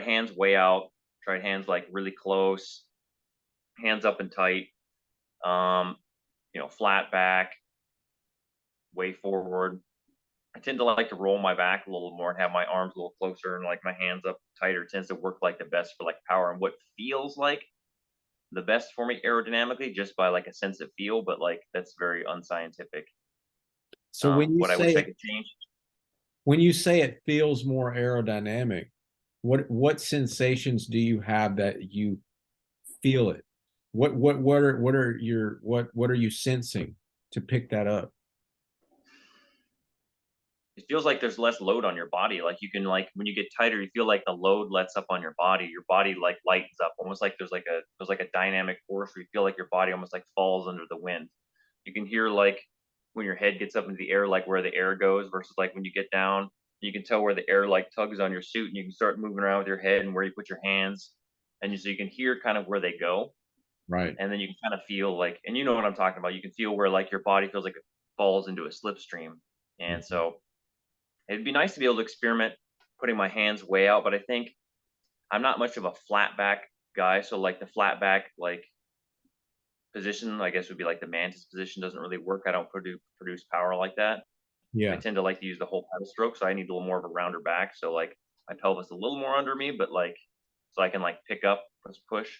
hands way out, tried hands like really close, hands up and tight, um, flat back, way forward. I tend to like to roll my back a little more and have my arms a little closer and like my hands up tighter. It tends to work like the best for like power and what feels like the best for me aerodynamically just by like a sense of feel, but like that's very unscientific. So What I wish I could change. when you say it feels more aerodynamic, what sensations do you have that you feel it? What are you sensing to pick that up? It feels like there's less load on your body. Like you can like when you get tighter, you feel like the load lets up on your body. Your body like lightens up, almost like there's like a dynamic force where you feel like your body almost like falls under the wind. You can hear like when your head gets up into the air, like where the air goes versus like when you get down. You can tell where the air like tugs on your suit, and you can start moving around with your head and where you put your hands, and so you can hear kind of where they go, Right. and then you can kind of feel like, and you know what I'm talking about. You can feel where like your body feels like it falls into a slipstream, and Mhm. so it'd be nice to be able to experiment putting my hands way out, but I think I'm not much of a flat back guy. So like the flat back like position, I guess would be like the mantis position doesn't really work. I don't produce power like that. I Yeah. tend to like to use the whole pedal stroke, so I need a little more of a rounder back. So like my pelvis a little more under me, but like so I can like pick up, push,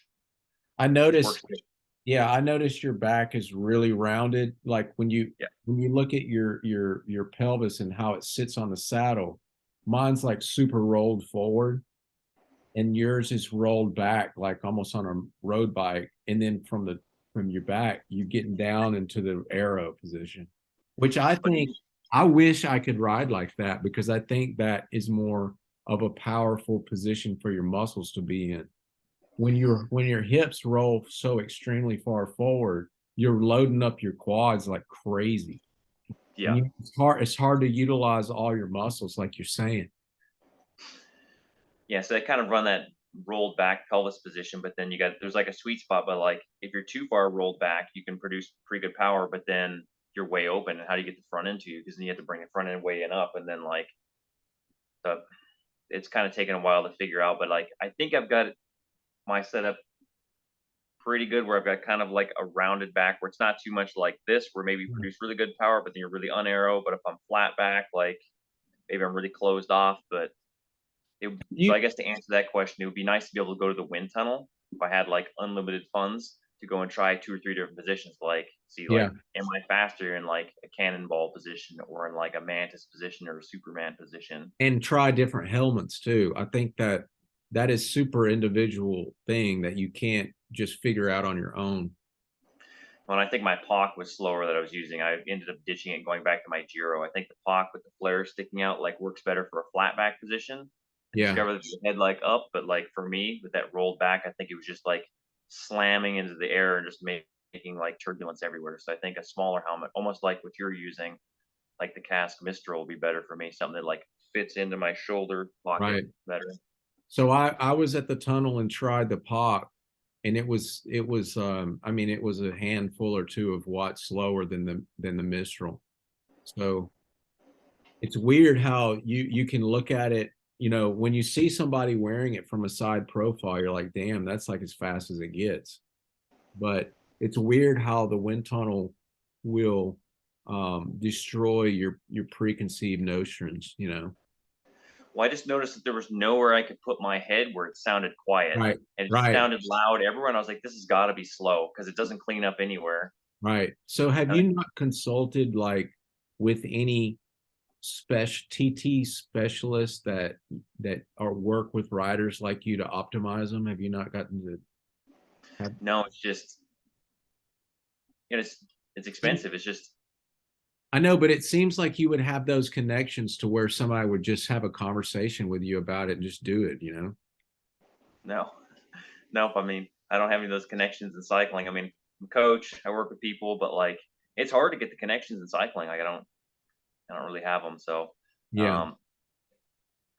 I which noticed works good. Yeah, I noticed your back is really rounded. Like Yeah. when you look at your pelvis and how it sits on the saddle, mine's like super rolled forward, and yours is rolled back like almost on a road bike. And then from your back, you're getting down into the arrow position, which I But think I wish I could ride like that because I think that is more of a powerful position for your muscles to be in when your hips roll so extremely far forward, you're loading up your quads like crazy. And yeah. it's hard to utilize all your muscles like you're saying. Yeah, so they kind of run that rolled back pelvis position, but then there's like a sweet spot. But like if you're too far rolled back, you can produce pretty good power, but then you're way open. And how do you get the front end to you? Because then you have to bring the front end way in up, and then like the it's kind of taken a while to figure out. But like I think I've got my setup pretty good where I've got kind of like a rounded back where it's not too much like this, where maybe you produce really good power, but then you're really unarrow. But if I'm flat back, like maybe I'm really closed off. But so You I guess to answer that question, it would be nice to be able to go to the wind tunnel if I had like unlimited funds to go and try 2 or 3 different positions. Like, see, yeah, like, am I faster in like a cannonball position or in like a mantis position or a Superman position? and try different helmets too. I think that that is super individual thing that you can't just figure out on your own. When I think my POC was slower that I was using, I ended up ditching it, going back to my Giro. I think the POC with the flare sticking out like works better for a flat back position. I Yeah, discovered the head like up, but like for me with that rolled back, I think it was just like slamming into the air and just making like turbulence everywhere. So I think a smaller helmet, almost like what you're using, like the Cask Mistral, will be better for me. Something that like fits into my shoulder pocket right. better. So I was at the tunnel and tried the POC, and I mean it was a handful or two of watts slower than the Mistral. So it's weird how you can look at it, you know, when you see somebody wearing it from a side profile, you're like, damn, that's like as fast as it gets. But it's weird how the wind tunnel will destroy your preconceived notions, you know. Well, I just noticed that there was nowhere I could put my head where it sounded quiet. Right, And it just right, sounded loud everywhere. And I was like, this has got to be slow because it doesn't clean up anywhere. right. So have And you not consulted like with any special TT specialists that are work with riders like you to optimize them? Have you not gotten to have no, it's just, it's expensive. It's just, I know, but it seems like you would have those connections to where somebody would just have a conversation with you about it and just do it, you know? no, nope. I mean, I don't have any of those connections in cycling. I mean, I'm a coach, I work with people, but like, it's hard to get the connections in cycling. Like, I don't really have them. So, Yeah. um,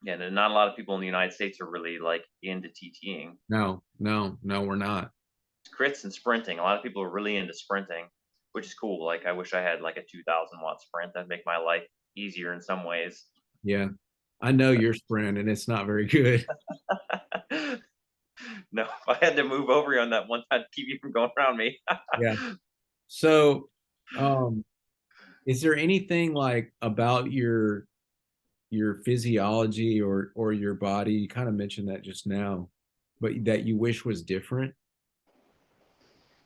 yeah, and not a lot of people in the United States are really like into TTing. No, no, no, we're not. Crits and sprinting. A lot of people are really into sprinting, which is cool. Like I wish I had like a 2,000 watt sprint. That'd make my life easier in some ways. Yeah. I know But your sprint and it's not very good. no, I had to move over here on that one time to keep you from going around me. Yeah. So, um, is there anything like about your physiology or your body? You kind of mentioned that just now, but that you wish was different?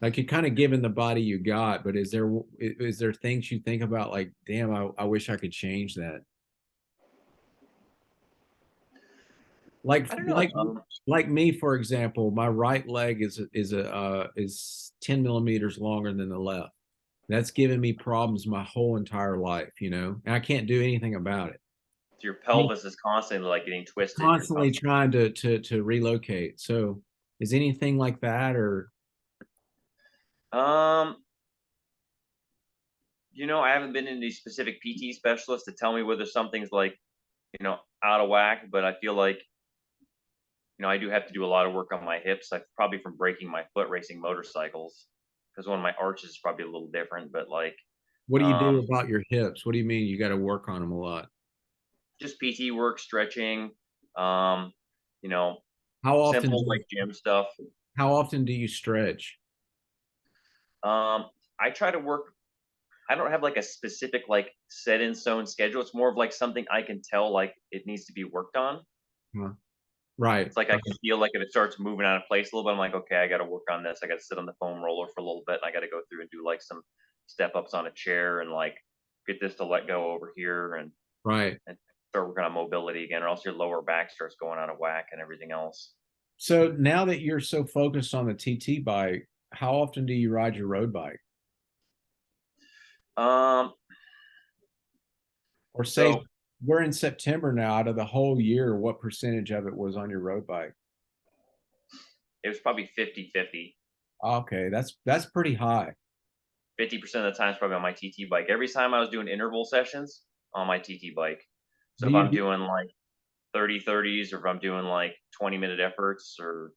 Like you're kind of given the body you got, but is there things you think about like, damn, I wish I could change that? Like I don't know. like me, for example, my right leg is 10 millimeters longer than the left. That's given me problems my whole entire life, you know, and I can't do anything about it. Your I mean, pelvis is constantly like getting twisted. You're constantly constantly. trying to relocate. So is anything like that or Um, I haven't been in any specific PT specialist to tell me whether something's like, out of whack, but I feel like, I do have to do a lot of work on my hips. I probably from breaking my foot racing motorcycles because one of my arches is probably a little different, but like, what do you do um, about your hips? What do you mean you got to work on them a lot? just PT work, stretching, um, you know, How often simple do like gym stuff. how often do you stretch? Um, I try to work. I don't have like a specific like set in stone schedule. It's more of like something I can tell like it needs to be worked on. Huh? Right. It's like I can feel like if it starts moving out of place a little bit, I'm like, okay, I got to work on this. I got to sit on the foam roller for a little bit. And I got to go through and do like some step ups on a chair and like get this to let go over here Right. and start working on mobility again, or else your lower back starts going out of whack and everything else. So now that you're so focused on the TT bike, how often do you ride your road bike? Um, Or say so we're in September now, out of the whole year, what percentage of it was on your road bike? it was probably 50-50. Okay, that's pretty high. 50% of the time is probably on my TT bike. Every time I was doing interval sessions on my TT bike. So Do if you I'm do, doing like 30-30s, or if I'm doing like 20-minute efforts, or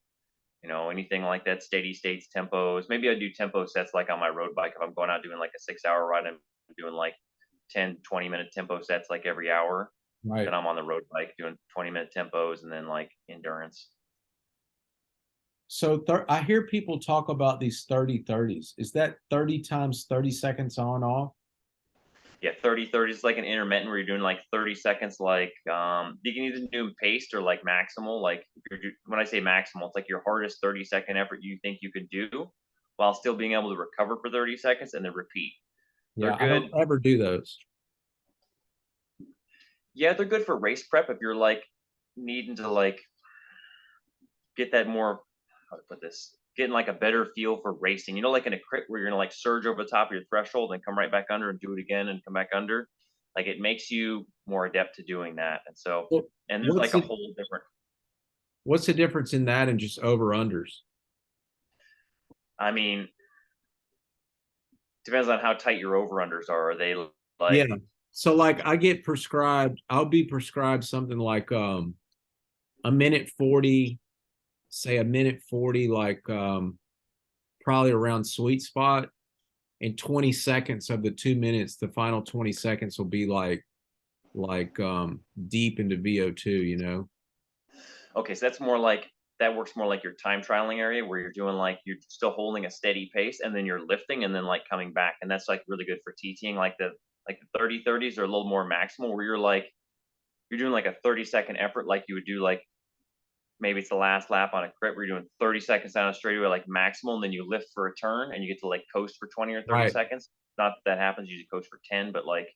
anything like that, steady states, tempos. Maybe I do tempo sets like on my road bike. If I'm going out doing like a 6 hour ride, I'm doing like 10, 20-minute tempo sets like every hour. right? Then I'm on the road bike doing 20-minute tempos and then like endurance. So I hear people talk about these 30-30s. Is that 30 times 30 seconds on off? Yeah, 30-30 is like an intermittent where you're doing like 30 seconds, like you can either do paced or like maximal. Like if when I say maximal, it's like your hardest 30-second effort you think you could do while still being able to recover for 30 seconds and then repeat. Yeah, They're I don't good. ever do those. Yeah, they're good for race prep if you're like needing to like get that more, how to put this, getting like a better feel for racing. Like in a crit where you're gonna like surge over the top of your threshold and come right back under and do it again and come back under. Like it makes you more adept to doing that. And so, Well, and there's what's like a the whole different. what's the difference in that and just over unders? I mean, depends on how tight your over unders are. Are they Yeah. like So like I'll be prescribed something like a minute 40, say a minute 40, like probably around sweet spot. And 20 seconds of the 2 minutes, the final 20 seconds will be like deep into VO2, you know? okay? So that's more like that works more like your time trialing area where you're doing like you're still holding a steady pace and then you're lifting and then like coming back, and that's like really good for TTing. Like the 30-30s are a little more maximal where you're doing like a 30-second effort, like you would do like maybe it's the last lap on a crit where you're doing 30 seconds down a straightaway like maximal, and then you lift for a turn and you get to like coast for 20 or 30 Right. seconds. Not that happens, you usually coast for 10, but like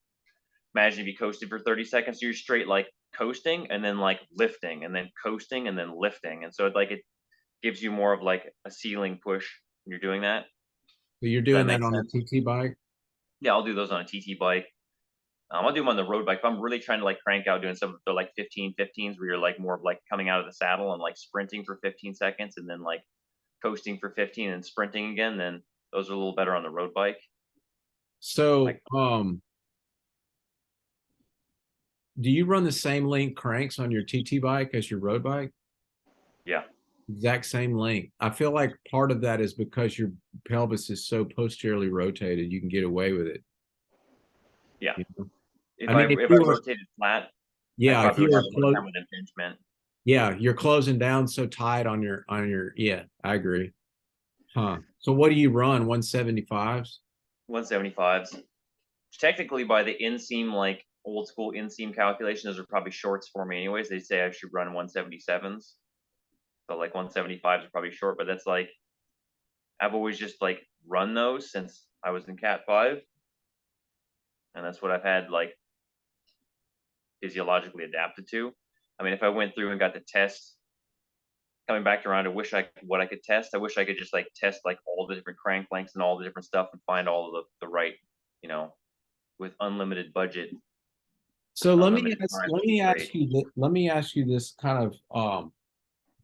imagine if you coasted for 30 seconds, you're straight like coasting and then like lifting and then coasting and then lifting. And so it gives you more of like a ceiling push when you're doing that. So you're Does that doing that make on the sense? TT bike? Yeah, I'll do those on a TT bike. I'll do them on the road bike. If I'm really trying to like crank out doing some of the like 15-15s where you're like more of like coming out of the saddle and like sprinting for 15 seconds and then like coasting for 15 and sprinting again, then those are a little better on the road bike. So Like, do you run the same length cranks on your TT bike as your road bike? yeah, Exact same length. I feel like part of that is because your pelvis is so posteriorly rotated, you can get away with it. yeah. You know? If I I mean, if if I you were, rotated flat, I yeah, if probably you would were have a hard close, time with impingement. yeah, you're closing down so tight on your, yeah, I agree. Huh. So what do you run? 175s? 175s. Technically, by the inseam, like old school inseam calculation, those are probably shorts for me anyways. They say I should run 177s. So like 175s are probably short, but that's like I've always just like run those since I was in Cat 5. And that's what I've had like physiologically adapted to. I mean, if I went through and got the test coming back around, I wish what I could test. I wish I could just like test like all the different crank lengths and all the different stuff and find all of the right, you know, with unlimited budget So and unlimited time. That'd be great. let me ask you this kind of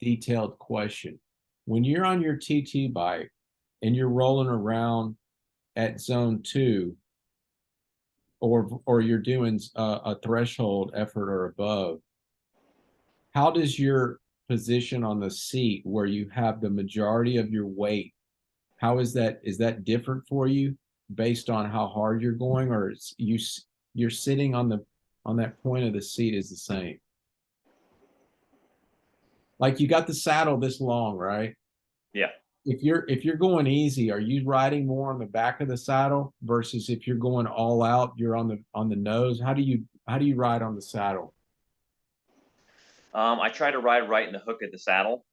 detailed question. When you're on your TT bike and you're rolling around at zone 2, or you're doing a threshold effort or above, how does your position on the seat where you have the majority of your weight, how is that different for you based on how hard you're going, or you're sitting on that point of the seat is the same? Like you got the saddle this long, right? Yeah. If you're going easy, are you riding more on the back of the saddle versus if you're going all out, you're on the nose? How do you ride on the saddle? I try to ride right in the hook of the saddle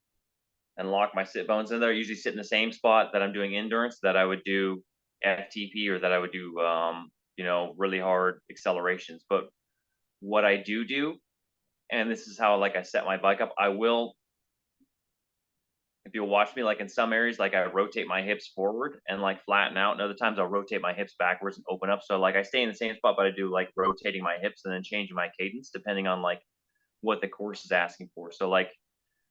and lock my sit bones in there. I usually sit in the same spot that I'm doing endurance that I would do FTP, or that I would do, really hard accelerations. But what I do, and this is how like I set my bike up, I will, if you'll watch me, like in some areas, like I rotate my hips forward and like flatten out, and other times I'll rotate my hips backwards and open up. So like I stay in the same spot, but I do like rotating my hips and then changing my cadence depending on like what the course is asking for. So like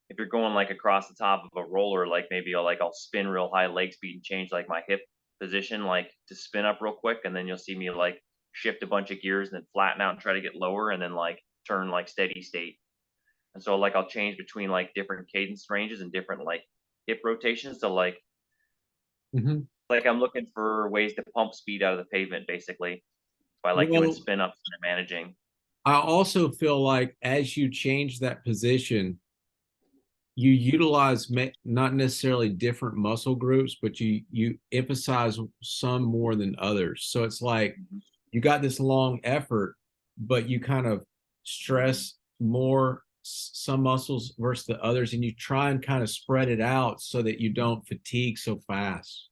if you're going like across the top of a roller, like maybe I'll spin real high leg speed and change like my hip position like to spin up real quick, and then you'll see me like shift a bunch of gears and then flatten out and try to get lower and then like turn like steady state. And so like I'll change between like different cadence ranges and different like hip rotations to Hmm. like I'm looking for ways to pump speed out of the pavement basically by like doing Well, spin ups and managing. I also feel like as you change that position, you utilize not necessarily different muscle groups, but you emphasize some more than others. So it's like Mhm. you got this long effort, but you kind of stress more some muscles versus the others, and you try and kind of spread it out so that you don't fatigue so fast.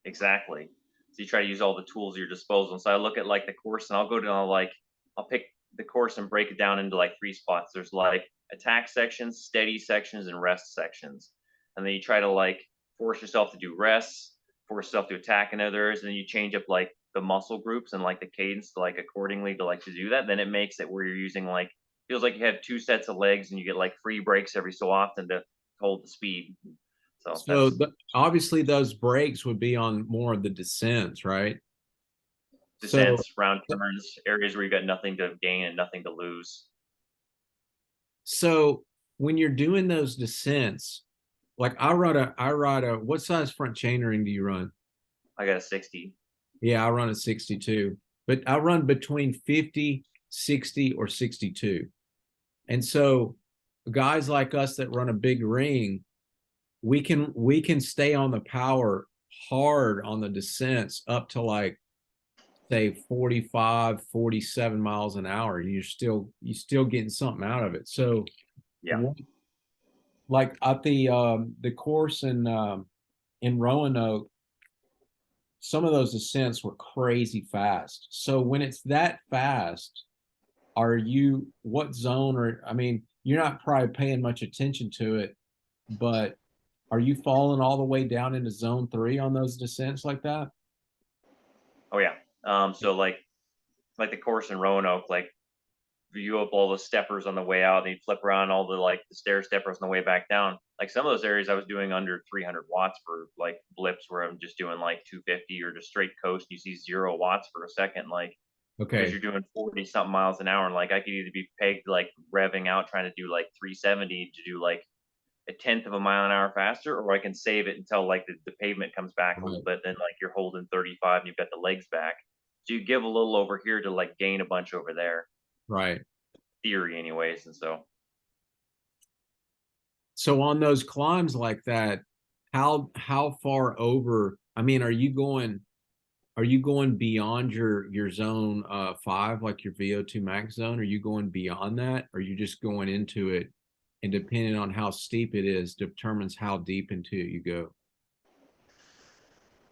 Exactly. So you try to use all the tools at your disposal. So I look at like the course and I'll go down like I'll pick the course and break it down into like three spots. There's like attack sections, steady sections, and rest sections. And then you try to like force yourself to do rests, force yourself to attack in others, and then you change up like the muscle groups and like the cadence to like accordingly to like to do that. Then it makes it where you're using like feels like you have two sets of legs and you get like free breaks every so often to hold the speed. So So that's obviously those breaks would be on more of the descents, right? So descents, round turns, areas where you got nothing to gain and nothing to lose. so when you're doing those descents, like I ride a what size front chainring do you run? I got a 60. Yeah, I run a 62, but I run between 50, 60, or 62. And so guys like us that run a big ring, we can stay on the power hard on the descents up to like say 45, 47 miles an hour. You still getting something out of it. So Yeah. like at the course in Roanoke, some of those ascents were crazy fast. So when it's that fast, what zone, or I mean, you're not probably paying much attention to it, but are you falling all the way down into zone 3 on those descents like that? Oh yeah. So like the course in Roanoke, like view up all the steppers on the way out, and you flip around all the like the stair steppers on the way back down. Like some of those areas I was doing under 300 watts for like blips where I'm just doing like 250 or just straight coast. You see 0 watts for a second, like because Okay. you're doing 40 something miles an hour. And like I could either be pegged like revving out trying to do like 370 to do like a tenth of a mile an hour faster, or I can save it until like the pavement comes back a little Right. bit. Then like you're holding 35 and you've got the legs back. So you give a little over here to like gain a bunch over there, Right. theory, anyways. And so So on those climbs like that, how far over? I mean, are you going beyond your zone 5, like your VO2 max zone? Are you going beyond that? Or are you just going into it, and depending on how steep it is, determines how deep into it you go?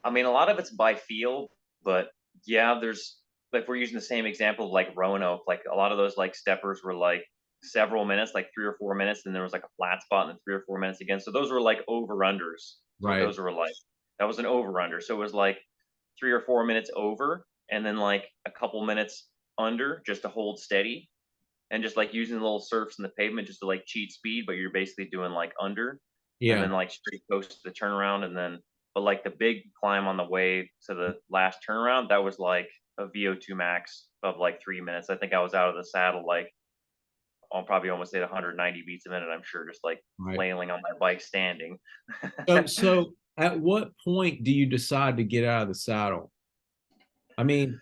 I mean, a lot of it's by feel, but yeah, there's like we're using the same example of like Roanoke. Like a lot of those like steppers were like several minutes, like 3 or 4 minutes, and there was like a flat spot and then 3 or 4 minutes again. So those were like over unders. So what Right. those were like. That was an over under. So it was like 3 or 4 minutes over, and then like a couple minutes under just to hold steady, and just like using the little surfs in the pavement just to like cheat speed, but you're basically doing like under, and Yeah. then like straight coast to the turnaround, and then but like the big climb on the way to the last turnaround, that was like a VO2 max of like 3 minutes. I think I was out of the saddle like I'll probably almost hit 190 beats a minute. I'm sure, just like Right. flailing on my bike standing. So at what point do you decide to get out of the saddle? I mean,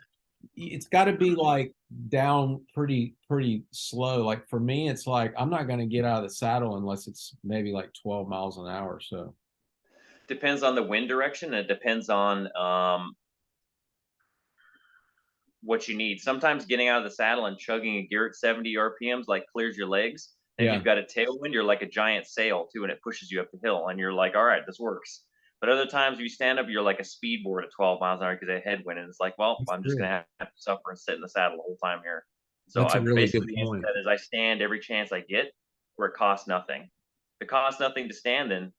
it's got to be like down pretty slow. Like for me, it's like I'm not going to get out of the saddle unless it's maybe like 12 miles an hour. So Depends on the wind direction. And it depends on what you need. Sometimes getting out of the saddle and chugging a gear at 70 RPMs like clears your legs. And if Yeah, you've got a tailwind, you're like a giant sail too, and it pushes you up the hill, and you're like, all right, this works. But other times you stand up, you're like a speedboard at 12 miles an hour because of headwind, and it's like, well, that's I'm just true. gonna have to suffer and sit in the saddle the whole time here. So That's a I really basically good the answer to point. that is I stand every chance I get where it costs nothing. If it costs nothing to stand, then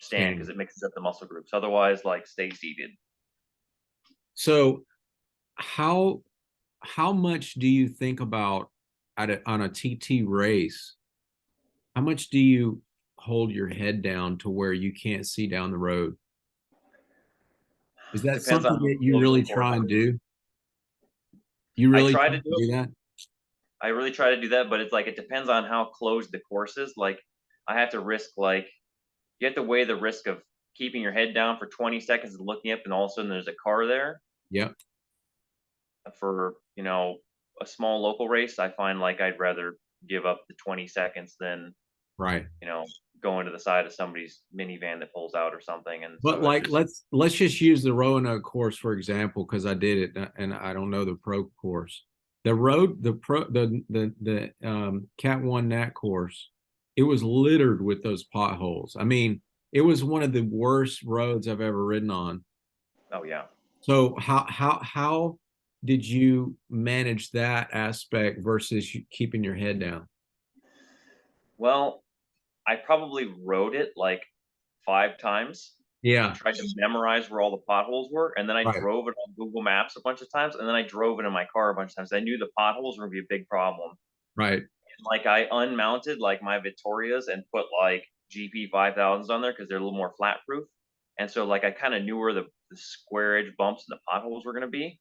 stand because Stand. it mixes up the muscle groups. Otherwise, like stay seated. So how how much do you think about on a TT race? How much do you hold your head down to where you can't see down the road? Is that Depends something on how that you close the really course try and is. do? You I really try try to to do it. do that? I really try to do that, but it's like it depends on how close the course is. Like I have to risk like you have to weigh the risk of keeping your head down for 20 seconds and looking up, and all of a sudden there's a car there. Yep. For a small local race, I find like I'd rather give up the 20 seconds than Right. you know go into the side of somebody's minivan that pulls out or something. And But so it's like just let's just use the Roanoke course for example, because I did it and I don't know the pro course. The road, the pro the Cat One Nat course, it was littered with those potholes. I mean, it was one of the worst roads I've ever ridden on. oh yeah. So how did you manage that aspect versus keeping your head down? Well, I probably rode it like 5 times and Yeah, tried to memorize where all the potholes were, and then I right, drove it on Google Maps a bunch of times, and then I drove it in my car a bunch of times. I knew the potholes were gonna be a big problem. right. And like I unmounted like my Victorias and put like GP 5000s on there because they're a little more flat proof. And so like I kind of knew where the square edge bumps and the potholes were gonna be.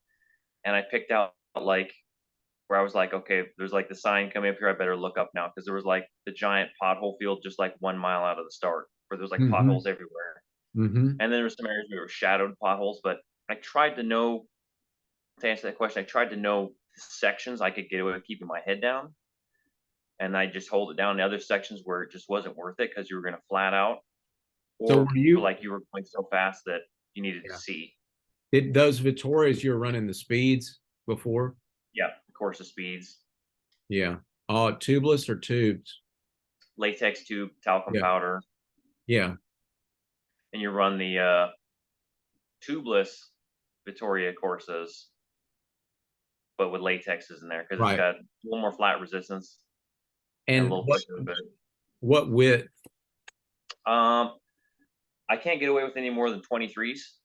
And I picked out like where I was like, okay, there's like the sign coming up here. I better look up now because there was like the giant pothole field just like 1 mile out of the start where there's like Mm-hmm. potholes everywhere. Mm-hmm. And then there were some areas where there were shadowed potholes, but I tried to know to answer that question, I tried to know sections I could get away with keeping my head down, and I just hold it down. The other sections where it just wasn't worth it because you were going to flat out, So or were you, like you were going so fast that you needed to yeah. see. Did those Vittorias you were running the speeds before? Yeah, course of speeds, Yeah. Oh, tubeless or tubes? latex tube, talcum Yeah. powder, Yeah. and you run the tubeless Vittoria courses, but with latexes in there because it's Right. got a little more flat resistance and a And little thicker bit. what width? Um, I can't get away with any more than 23s,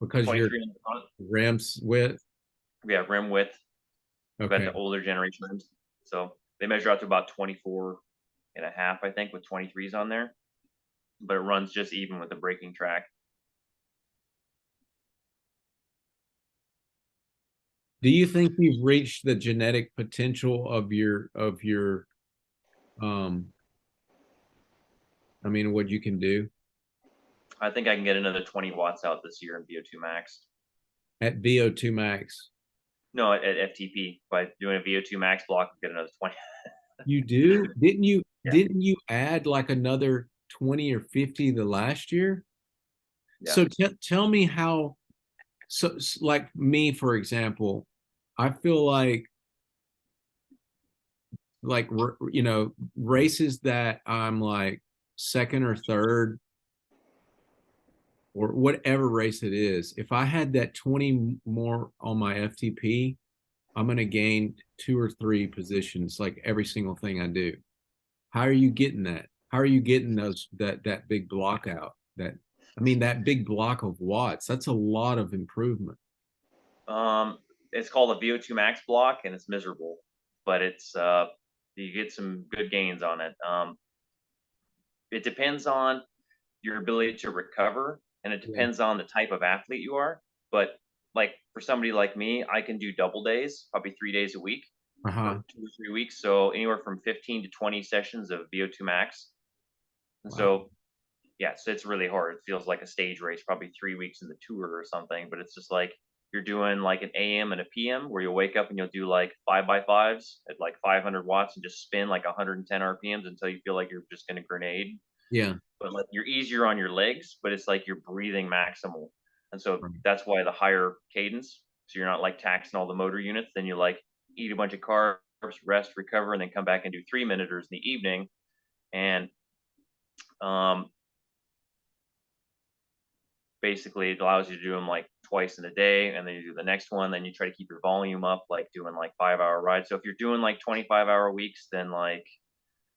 Because your 23 in the front. rims width. We have rim width. I've got Okay. the older generation rims, so they measure out to about 24 and a half, I think, with 23s on there. But it runs just even with the braking track. Do you think you've reached the genetic potential of your um I mean what you can do I think I can get another 20 watts out this year in VO2 max. at VO2 max? No, at FTP by doing a VO2 max block, I'll get another 20. You do? Yeah, Didn't you add like another 20 or 50 the last year? yeah. So tell me how like me for example, I feel like races that I'm like second or third or whatever race it is, if I had that 20 more on my FTP, I'm going to gain two or three positions like every single thing I do. How are you getting that? How are you getting that big block out? That big block of watts, that's a lot of improvement. Um, it's called a VO2 max block, and it's miserable, but it's you get some good gains on it. It depends on your ability to recover, and it Yeah. depends on the type of athlete you are. But like for somebody like me, I can do double days, probably 3 days a week Uh-huh. for 2 or 3 weeks. So anywhere from 15 to 20 sessions of VO2 max. And Wow. so yeah, so it's really hard. It feels like a stage race, probably 3 weeks in the tour or something. But it's just like you're doing like an AM and a PM where you'll wake up and you'll do like 5x5s at like 500 watts and just spin like 110 RPMs until you feel like you're just going to grenade. Yeah. But like you're easier on your legs, but it's like you're breathing maximal. And so Right. that's why the higher cadence. So you're not like taxing all the motor units. Then you like eat a bunch of carbs rest, recover, and then come back and do 3 minuters in the evening. And um, basically, it allows you to do them like twice in a day, and then you do the next one. Then you try to keep your volume up, like doing like 5 hour rides. So if you're doing like 25-hour weeks, then like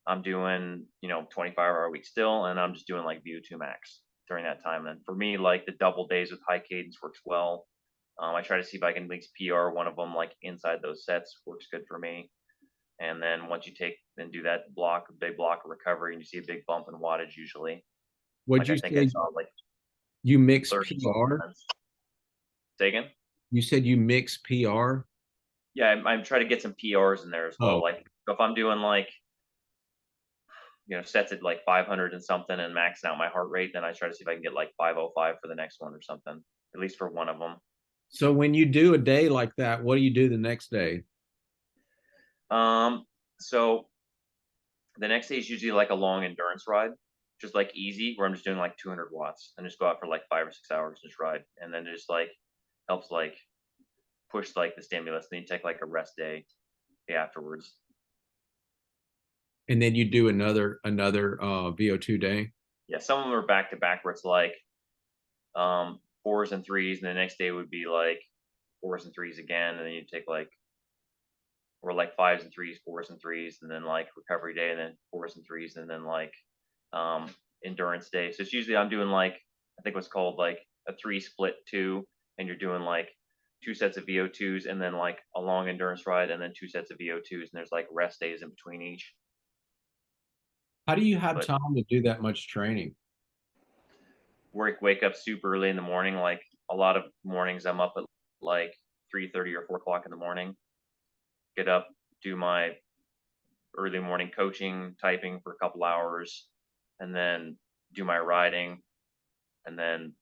I'm doing, 25-hour weeks still, and I'm just doing like VO2 max during that time. And for me, like the double days with high cadence works well. I try to see if I can at least PR one of them, like inside those sets, works good for me. And then once you take and do that block, a big block of recovery, and you see a big bump in wattage usually. Would Like I you think I say saw like you mix 30 PR? something. Say again? You said you mix PR? Yeah, I'm trying to get some PRs in there as well. Oh, Like if I'm doing like sets at like 500 and something and maxing out my heart rate, then I try to see if I can get like 505 for the next one or something, at least for one of them. so when you do a day like that, what do you do the next day? So the next day is usually like a long endurance ride, just like easy, where I'm just doing like 200 watts and just go out for like 5 or 6 hours and just ride, and then it just like helps like push like the stimulus. Then you take like a rest day afterwards. And then you do another VO2 day? Yeah, some of them are back to back where it's like fours and threes, and the next day would be like fours and threes again, and then you take like or like fives and threes, fours and threes, and then like recovery day, and then fours and threes, and then like um endurance day. So it's usually I'm doing like I think what's called like a 3 split 2, and you're doing like 2 sets of VO2s and then like a long endurance ride and then 2 sets of VO2s, and there's like rest days in between each. How do you have But time to do that much training? wake up super early in the morning. Like a lot of mornings I'm up at like 3:30 or 4 o'clock in the morning. Get up, do my early morning coaching, typing for a couple hours, and then do my riding, and then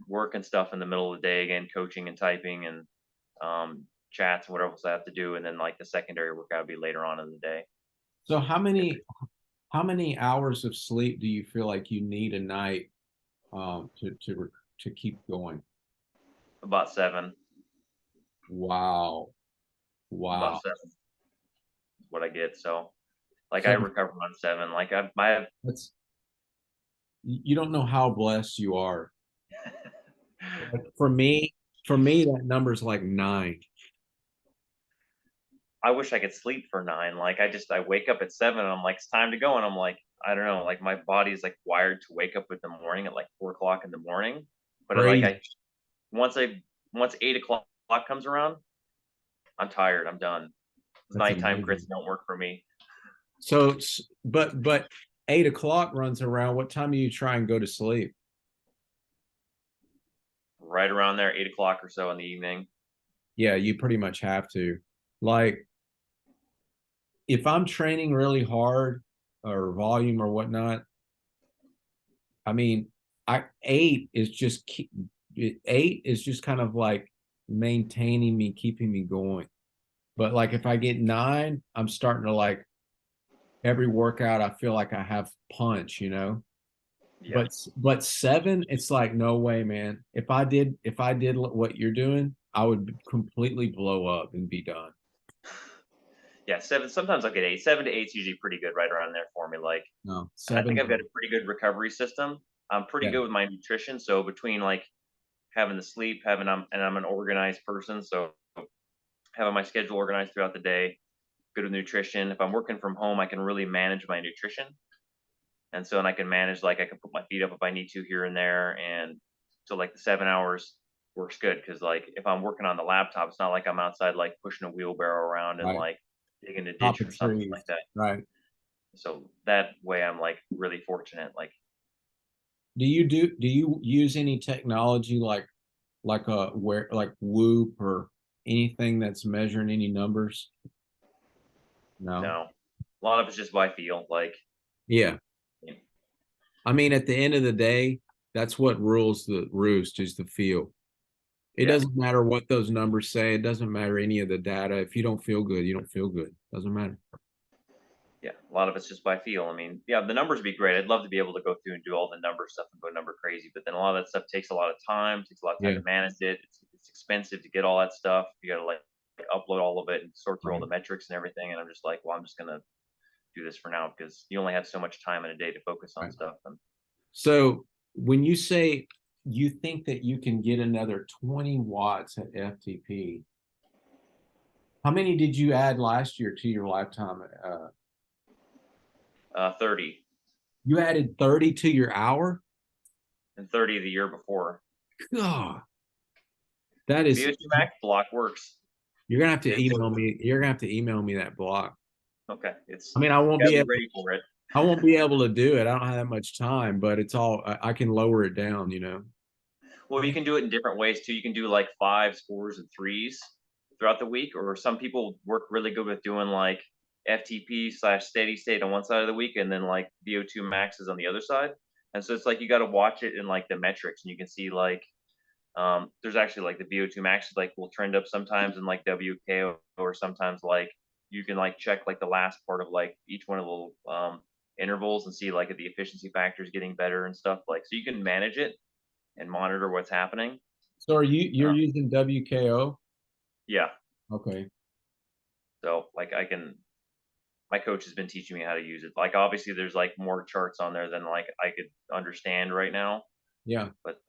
work and stuff in the middle of the day again, coaching and typing and chats and whatever else I have to do, and then like the secondary workout would be later on in the day. So how many hours of sleep do you feel like you need a night to keep going? About seven, Wow. about Wow. seven is what I get. So like I So recover on seven. Like I have that's you don't know how blessed you are. Like for me, that number's like 9. I wish I could sleep for nine. Like I wake up at seven and I'm like, it's time to go. And I'm like, I don't know, like my body is like wired to wake up with the morning at like 4 o'clock in the morning. But like Crazy. I once I once 8 o'clock comes around, I'm tired. I'm done. That's Nighttime grits amazing. don't work for me. So, but 8 o'clock runs around. What time do you try and go to sleep? Right around there, 8 o'clock or so in the evening. Yeah, you pretty much have to. Like, if I'm training really hard or volume or whatnot, I mean, I 8 is just kind of like maintaining me, keeping me going. But like if I get 9, I'm starting to like every workout, I feel like I have punch. Yeah. But 7, it's like no way, man. If I did what you're doing, I would completely blow up and be done. Yeah, seven. Sometimes I'll get eight. 7 to 8 is usually pretty good right around there for me. Like No, I think 7. I've got a pretty good recovery system. I'm pretty Yeah, good with my nutrition. So between like having the sleep, and I'm an organized person, so having my schedule organized throughout the day, good with nutrition. If I'm working from home, I can really manage my nutrition. And so, and I can manage, like, I can put my feet up if I need to here and there. And so, like, the 7 hours works good because, like, if I'm working on the laptop, it's not like I'm outside, like, pushing a wheelbarrow around and, right. like, digging a Top ditch of or something trees. like that. Right. So, that way, I'm, like, really fortunate. Like, Do you use any technology like a where like Whoop or anything that's measuring any numbers? No. no, a lot of it's just by feel. Like, Yeah. you know, I mean, at the end of the day, that's what rules the roost is the feel. It yeah. doesn't matter what those numbers say. It doesn't matter any of the data. If you don't feel good, you don't feel good. Doesn't matter. Yeah, a lot of it's just by feel. I mean, yeah, the numbers would be great. I'd love to be able to go through and do all the number stuff and go number crazy, but then a lot of that stuff takes a lot of time, takes a lot of time Yeah. to manage it. It's expensive to get all that stuff. You got to like upload all of it and sort through all Right. the metrics and everything. And I'm just like, well, I'm just gonna do this for now because you only have so much time in a day to focus on Right. stuff. And So when you say you think that you can get another 20 watts at FTP, how many did you add last year to your lifetime? 30 You added 30 to your hour? and 30 the year before. God, that is, VO2 Max block works. you're gonna have to It's email me. You're gonna have to email me that block. okay. I It's mean, I won't gotta be be able, ready for it. I won't be able to do it. I don't have that much time, but it's all, I can lower it down, you know. Well, you can do it in different ways too. You can do like fives, fours, and threes throughout the week, or some people work really good with doing like FTP slash steady state on one side of the week, and then like VO2 maxes on the other side. And so it's like you got to watch it in like the metrics, and you can see like there's actually like the VO2 maxes like will trend up sometimes in like WKO, or sometimes like you can like check like the last part of like each one of the little intervals and see like if the efficiency factor is getting better and stuff like so you can manage it and monitor what's happening. So are you're Uh, using WKO? yeah. Okay. So like I can, my coach has been teaching me how to use it. Like obviously there's like more charts on there than like I could understand right now, Yeah. but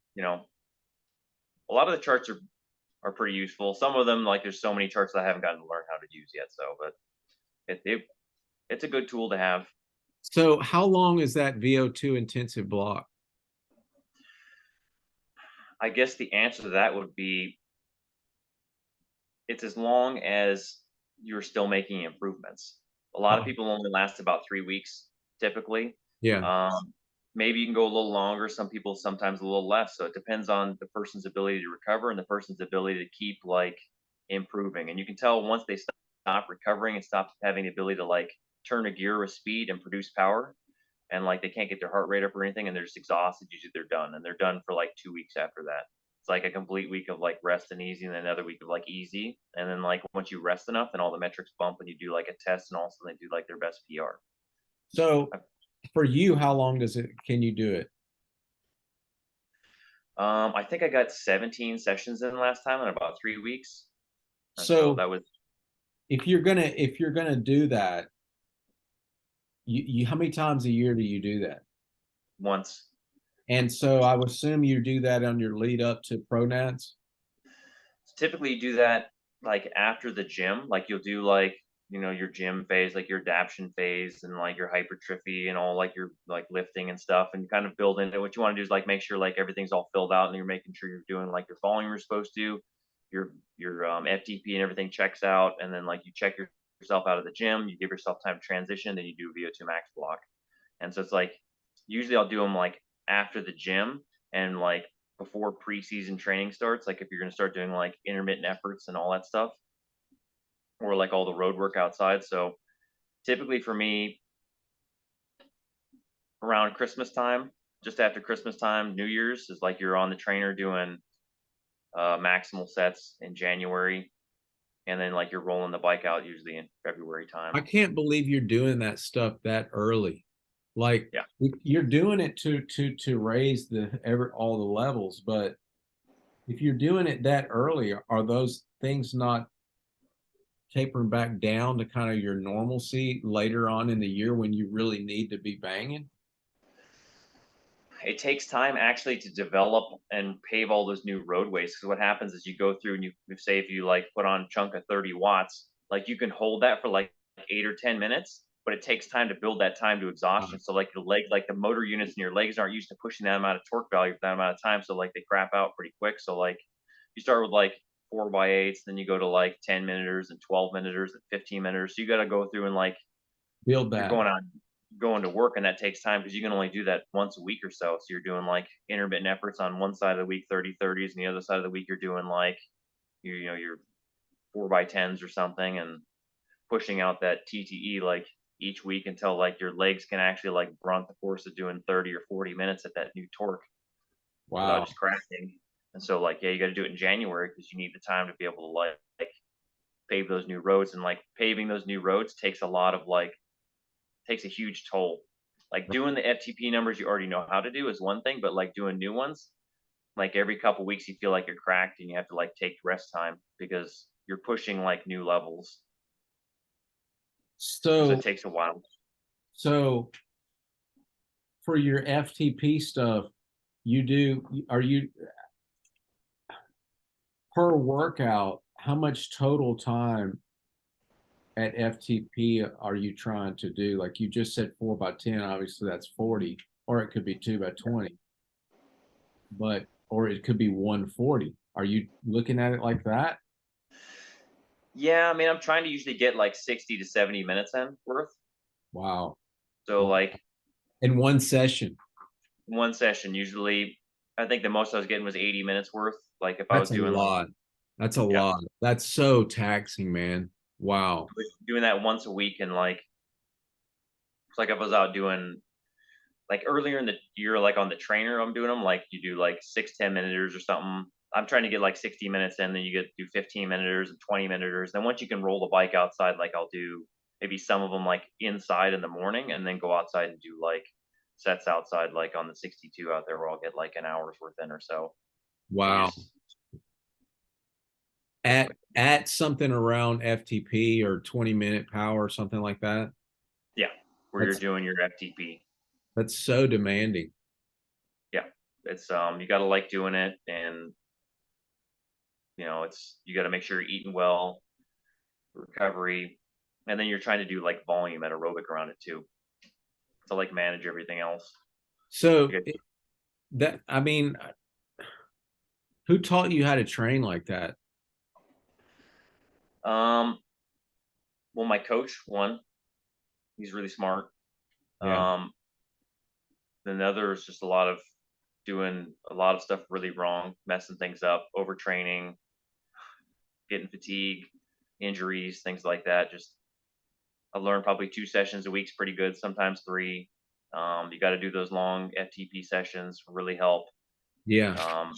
a lot of the charts are pretty useful. Some of them like there's so many charts that I haven't gotten to learn how to use yet. So, but it's a good tool to have. So how long is that VO2 intensive block? I guess the answer to that would be it's as long as you're still making improvements. A lot of Oh, people only last about 3 weeks typically. yeah. Um, Maybe you can go a little longer. Some people sometimes a little less. So it depends on the person's ability to recover and the person's ability to keep like improving. And you can tell once they stop recovering and stop having the ability to like turn a gear with speed and produce power, and like they can't get their heart rate up or anything, and they're just exhausted. Usually they're done, and they're done for like 2 weeks after that. It's like a complete week of like rest and easy, and then another week of like easy, and then like once you rest enough, then all the metrics bump, and you do like a test, and also they do like their best PR. So for you, how long does it, can you do it? I think I got 17 sessions in last time in about 3 weeks, and so So that was if you're gonna do that, you how many times a year do you do that? once. And so I would assume you do that on your lead up to pronats. Typically you do that like after the gym, like you'll do like your gym phase, like your adaptation phase, and like your hypertrophy and all like your like lifting and stuff, and kind of build into what you want to do is like make sure like everything's all filled out and you're making sure you're doing like your volume you're supposed to, your FTP and everything checks out, and then like you check yourself out of the gym, you give yourself time to transition, then you do VO2 max block. And so it's like usually I'll do them like after the gym and like before preseason training starts. Like if you're going to start doing like intermittent efforts and all that stuff, or like all the road work outside. So typically for me, around Christmas time, just after Christmas time, New Year's is like you're on the trainer doing maximal sets in January, and then like you're rolling the bike out usually in February time. I can't believe you're doing that stuff that early. Like Yeah. you're doing it to raise the ever all the levels, but if you're doing it that early, are those things not tapering back down to kind of your normalcy later on in the year when you really need to be banging? It takes time actually to develop and pave all those new roadways. Because what happens is you go through and you say if you like put on a chunk of 30 watts, like you can hold that for like 8 or 10 minutes, but it takes time to build that time to exhaustion. So like your leg, like the motor units in your legs aren't used to pushing that amount of torque value for that amount of time. So like they crap out pretty quick. So like you start with like 4x8s, then you go to like 10 minuters and 12 minuters and 15 minuters. So you got to go through and like Build you're that. going to work, and that takes time because you can only do that once a week or so. So you're doing like intermittent efforts on one side of the week, 30/30s, and the other side of the week you're doing like your 4x10s or something, and pushing out that TTE like each week until like your legs can actually like brunt the force of doing 30 or 40 minutes at that new torque without Wow. just crashing. And so like yeah, you got to do it in January because you need the time to be able to like pave those new roads, and like paving those new roads takes a lot of like takes a huge toll. Like doing the FTP numbers you already know how to do is one thing, but like doing new ones, like every couple weeks you feel like you're cracked and you have to like take rest time because you're pushing like new levels because it So, takes a while. so for your FTP stuff, are you per workout, how much total time at FTP are you trying to do? Like you just said 4x10, obviously that's 40, or it could be 2x20, but or it could be 140. Are you looking at it like that? Yeah, I mean, I'm trying to usually get like 60 to 70 minutes in worth. Wow. So Wow. like In one session. one session, usually, I think the most I was getting was 80 minutes worth. Like if I That's was a doing, lot. That's a yeah, lot. That's so taxing, man. Wow. doing that once a week, and like it's like if I was out doing like earlier in the year, like on the trainer, I'm doing them like you do like 6 10 minuters or something. I'm trying to get like 60 minutes in, then you get do 15 minuters and 20 minuters. Then once you can roll the bike outside, like I'll do maybe some of them like inside in the morning, and then go outside and do like sets outside, like on the 62 out there, where I'll get like an hour's worth in or so. And Wow. just At something around FTP or 20-minute power or something like that. yeah, where you're That's doing your FTP. that's so demanding. Yeah, it's you got to like doing it, and it's you got to make sure you're eating well, recovery, and then you're trying to do like volume at aerobic around it too, to like manage everything else. So You that I mean, who taught you how to train like that? um, well, my coach, one, he's really smart. Yeah. Um, then the other is just a lot of doing a lot of stuff really wrong, messing things up, overtraining, getting fatigue, injuries, things like that. Just I learned probably 2 sessions a week's pretty good, sometimes three. You got to do those long FTP sessions, really help. Yeah. Um,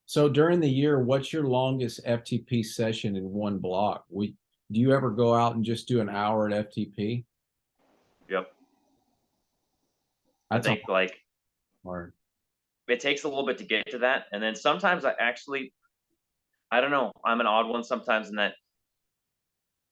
So during the year, what's your longest FTP session in one block? Do you ever go out and just do an hour at FTP? yep. I That's a think like hard. it takes a little bit to get to that, and then sometimes I don't know, I'm an odd one sometimes in that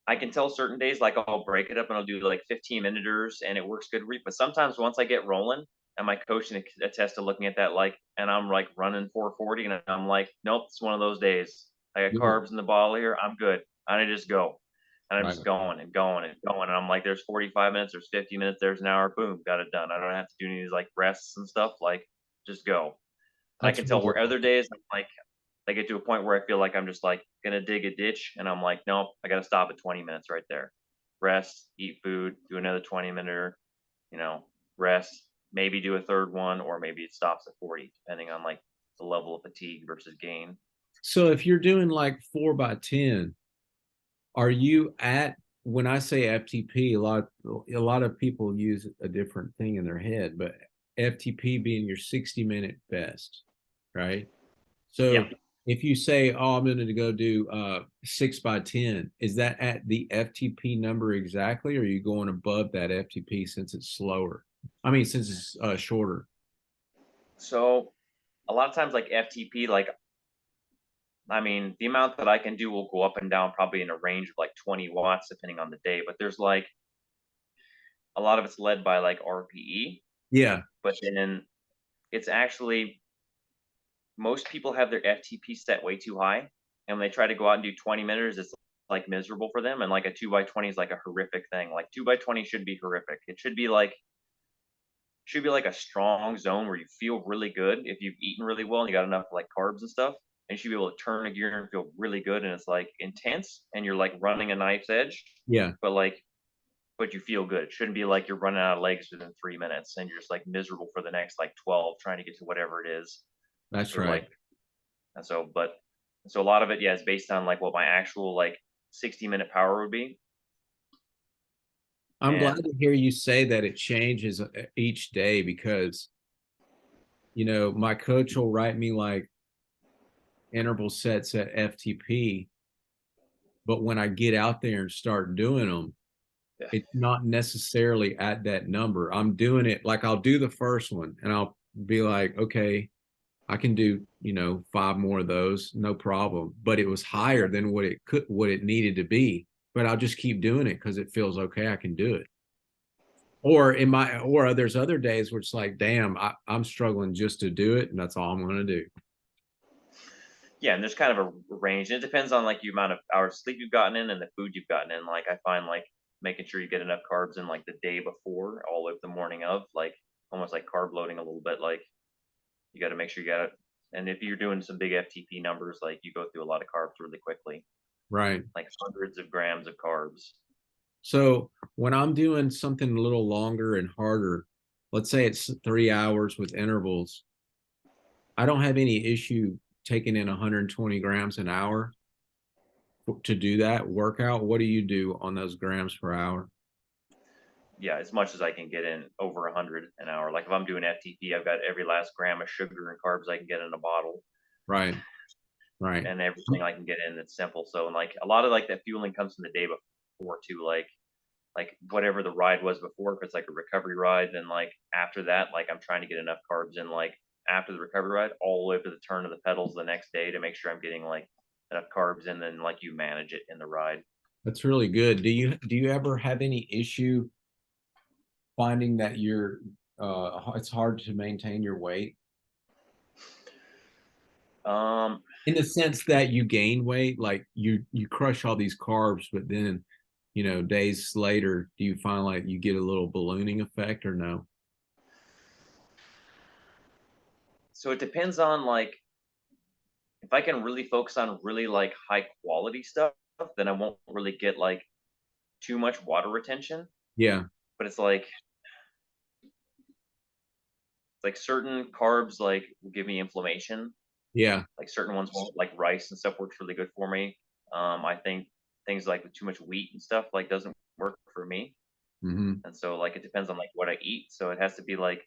I can tell certain days, like I'll break it up and I'll do like 15 minuters and it works good for me. But sometimes once I get rolling, and my coach can attest to looking at that, like, and I'm like running 440, and I'm like, nope, it's one of those days. I got Yeah. carbs in the bottle here. I'm good. And I just go. And I'm Right. just going and going and going. And I'm like, there's 45 minutes, there's 50 minutes, there's an hour. Boom, got it done. I don't have to do any of these like rests and stuff. Like, just go. And I That's can tell really where other days I'm like, I get to a point where I feel like I'm just like gonna dig a ditch, and I'm like, nope, I gotta stop at 20 minutes right there. Rest, eat food, do another 20 minute, you know, rest, maybe do a third one, or maybe it stops at 40, depending on like the level of fatigue versus gain. So if you're doing like 4x10, are you at when I say FTP, a lot of people use a different thing in their head, but FTP being your 60-minute best, right? Yeah. So if you say, "Oh, I'm going to go do 6x10," is that at the FTP number exactly, or are you going above that FTP since it's slower? I mean, since it's shorter. So a lot of times like FTP, like I mean, the amount that I can do will go up and down probably in a range of like 20 watts depending on the day. But there's like a lot of it's led by like RPE, Yeah, but then it's actually most people have their FTP set way too high, and when they try to go out and do 20 minutes, it's like miserable for them. And like a 2x20 is like a horrific thing. Like 2x20 should be horrific. It should be like a strong zone where you feel really good if you've eaten really well and you got enough like carbs and stuff. And you should be able to turn a gear and feel really good. And it's like intense, and you're like running a knife's edge, yeah, but but you feel good. It shouldn't be like you're running out of legs within 3 minutes and you're just like miserable for the next like 12 trying to get to whatever it is. that's Or right. like so a lot of it, yeah, is based on like what my actual like 60-minute power would be. I'm glad And to hear you say that it changes each day because, my coach will write me like interval sets at FTP, but when I get out there and start doing them, yeah, it's not necessarily at that number. I'm doing it like I'll do the first one and I'll be like, okay, I can do, 5 more of those, no problem. But it was higher than what it needed to be. But I'll just keep doing it because it feels okay. I can do it. Or there's other days where it's like, damn, I'm struggling just to do it, and that's all I'm gonna do. Yeah, and there's kind of a range. And it depends on like the amount of hours of sleep you've gotten in and the food you've gotten in. Like I find like making sure you get enough carbs in like the day before, all the way up the morning of, like almost like carb loading a little bit. Like you got to make sure you got it. And if you're doing some big FTP numbers, like you go through a lot of carbs really quickly, Right. like hundreds of grams of carbs. So when I'm doing something a little longer and harder, let's say it's 3 hours with intervals, I don't have any issue taking in 120 grams an hour to do that workout. What do you do on those grams per hour? Yeah, as much as I can get in over 100 an hour. Like if I'm doing FTP, I've got every last gram of sugar and carbs I can get in a bottle, Right. Right. and everything I can get in that's simple. So, and like a lot of like that fueling comes from the day before too. Like whatever the ride was before, if it's like a recovery ride, then like after that, like I'm trying to get enough carbs in like after the recovery ride, all the way up to the turn of the pedals the next day to make sure I'm getting like enough carbs in. Then like you manage it in the ride. That's really good. Do you ever have any issue finding that it's hard to maintain your weight Um, in the sense that you gain weight, like you crush all these carbs, but then, days later, do you find like you get a little ballooning effect or no? so it depends on like if I can really focus on really like high quality stuff, then I won't really get like too much water retention. Yeah. But it's like certain carbs like will give me inflammation. Yeah. Like certain ones won't, like rice and stuff works really good for me. I think things like with too much wheat and stuff like doesn't work for me. Hmm. And so like it depends on like what I eat. So it has to be like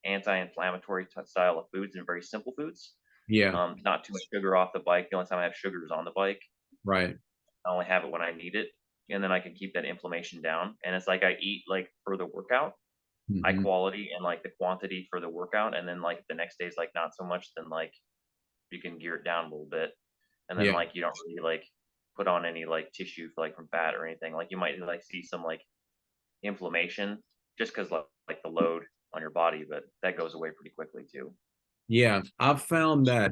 anti-inflammatory style of foods and very simple foods. Yeah. Not too much sugar off the bike. The only time I have sugar is on the bike. Right. I only have it when I need it, and then I can keep that inflammation down. And it's like I eat like for the workout, high Hmm. quality and like the quantity for the workout, and then like the next day is like not so much. Then like you can gear it down a little bit, and then Yeah. like you don't really like put on any like tissue for like from fat or anything. Like you might like see some like inflammation just because like the load on your body, but that goes away pretty quickly too. Yeah. I've found that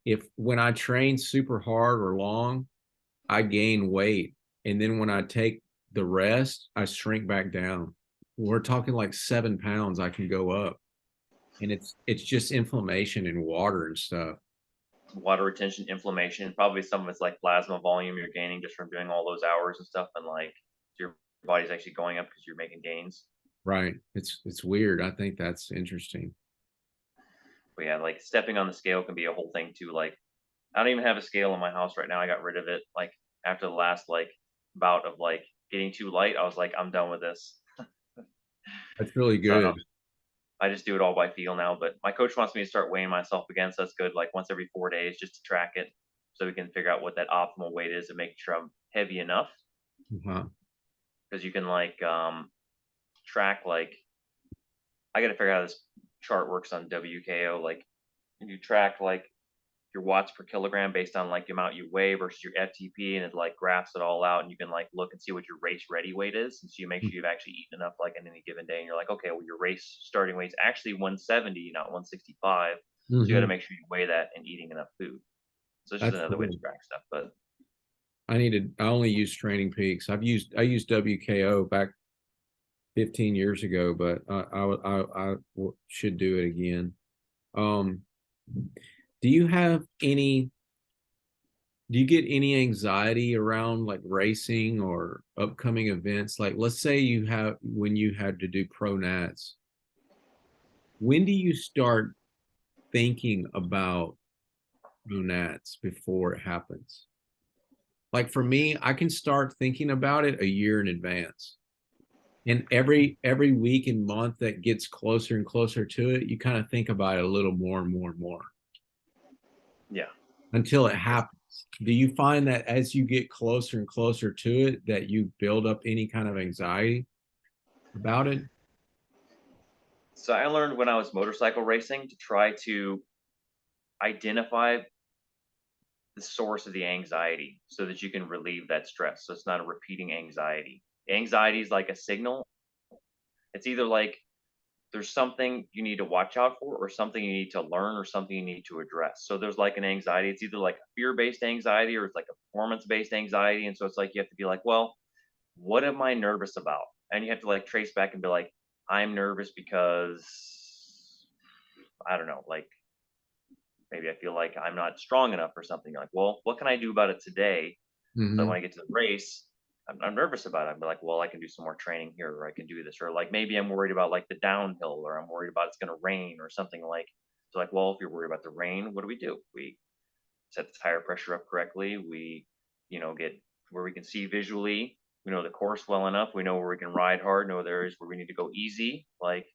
if when I train super hard or long, I gain weight. And then when I take the rest, I shrink back down. We're talking like 7 pounds I can go up. And it's just inflammation and water and stuff. Water retention, inflammation, probably some of it's like plasma volume you're gaining just from doing all those hours and stuff, and like your body's actually going up because you're making gains. Right. It's weird. I think that's interesting. But yeah, like stepping on the scale can be a whole thing too. Like I don't even have a scale in my house right now. I got rid of it like after the last like bout of like getting too light. I was like, I'm done with this. That's really So good. I just do it all by feel now. But my coach wants me to start weighing myself again, so that's good. Like once every 4 days, just to track it, so we can figure out what that optimal weight is and make sure I'm heavy enough. Uh-huh. Because you can like track like I got to figure out how this chart works on WKO. Like you track like your watts per kilogram based on like the amount you weigh versus your FTP, and it like graphs it all out, and you can like look and see what your race ready weight is, and so you make sure you've actually eaten enough like in any given day, and you're like, okay, well your race starting weight is actually 170, not 165. So you got to Hmm. make sure you weigh that and eating enough food. So it's just That's another way to cool. track stuff. But I only use Training Peaks. I used WKO back 15 years ago, but should do it again. Um, do you have any do you get any anxiety around like racing or upcoming events? Like let's say when you had to do pro nats, when do you start thinking about pro nats before it happens? Like for me, I can start thinking about it a year in advance. And every week and month that gets closer and closer to it, you kind of think about it a little more and more and more yeah, until it happens. Do you find that as you get closer and closer to it, that you build up any kind of anxiety about it? so I learned when I was motorcycle racing to try to identify the source of the anxiety so that you can relieve that stress. So it's not a repeating anxiety. Anxiety is like a signal. It's either like there's something you need to watch out for, or something you need to learn, or something you need to address. So there's like an anxiety. It's either like a fear-based anxiety, or it's like a performance-based anxiety. And so it's like you have to be like, well, what am I nervous about? And you have to like trace back and be like, I'm nervous because I don't know, like maybe I feel like I'm not strong enough or something. Like, well, what can I do about it today? So when Hmm. I get to the race, I'm nervous about it. I'm like, well, I can do some more training here, or I can do this, or like maybe I'm worried about like the downhill, or I'm worried about it's going to rain or something like. So like, well, if you're worried about the rain, what do? We set the tire pressure up correctly. We, get where we can see visually. We know the course well enough. We know where we can ride hard. Know the areas where we need to go easy. Like,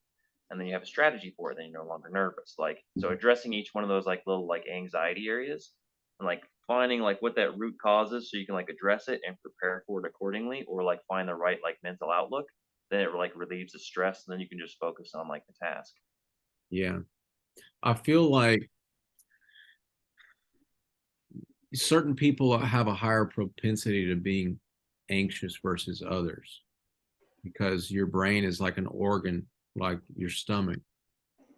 and then you have a strategy for it. Then you're no longer nervous. Like, so addressing each one of those like little like anxiety areas, and like finding like what that root cause is, so you can like address it and prepare for it accordingly, or like find the right like mental outlook. Then it like relieves the stress, and then you can just focus on like the task. Yeah. I feel like certain people have a higher propensity to being anxious versus others because your brain is like an organ, like your stomach,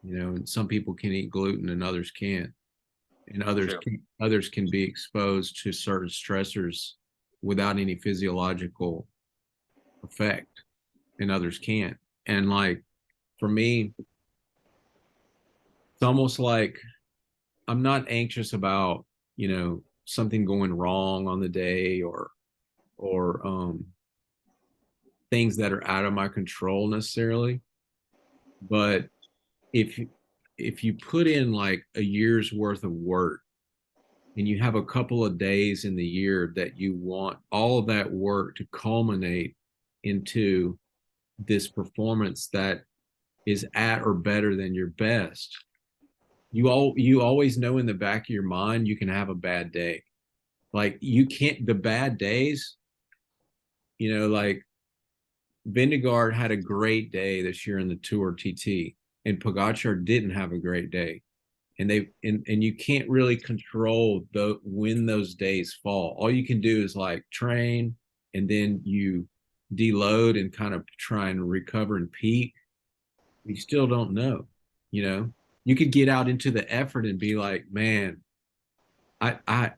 and some people can eat gluten and others can't. And True. others can be exposed to certain stressors without any physiological effect, and others can't. And like for me, it's almost like I'm not anxious about, something going wrong on the day or things that are out of my control necessarily. But if you if you put in like a year's worth of work and you have a couple of days in the year that you want all of that work to culminate into this performance that is at or better than your best, you always know in the back of your mind you can have a bad day. Like you can't the bad days, like Vindegaard had a great day this year in the Tour TT, and Pogacar didn't have a great day. And you can't really control when those days fall. All you can do is like train, and then you deload and kind of try and recover and peak. You still don't know, you know. You could get out into the effort and be like, man, I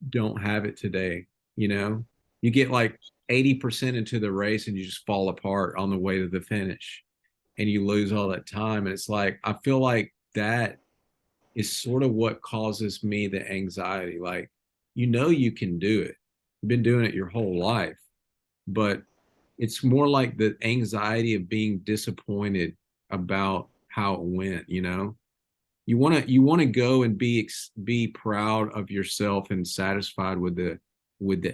don't have it today, you know. You get like 80% into the race and you just fall apart on the way to the finish and you lose all that time. And it's like I feel like that is sort of what causes me the anxiety. Like, you can do it. You've been doing it your whole life, but it's more like the anxiety of being disappointed about how it went, you want to go and be proud of yourself and satisfied with the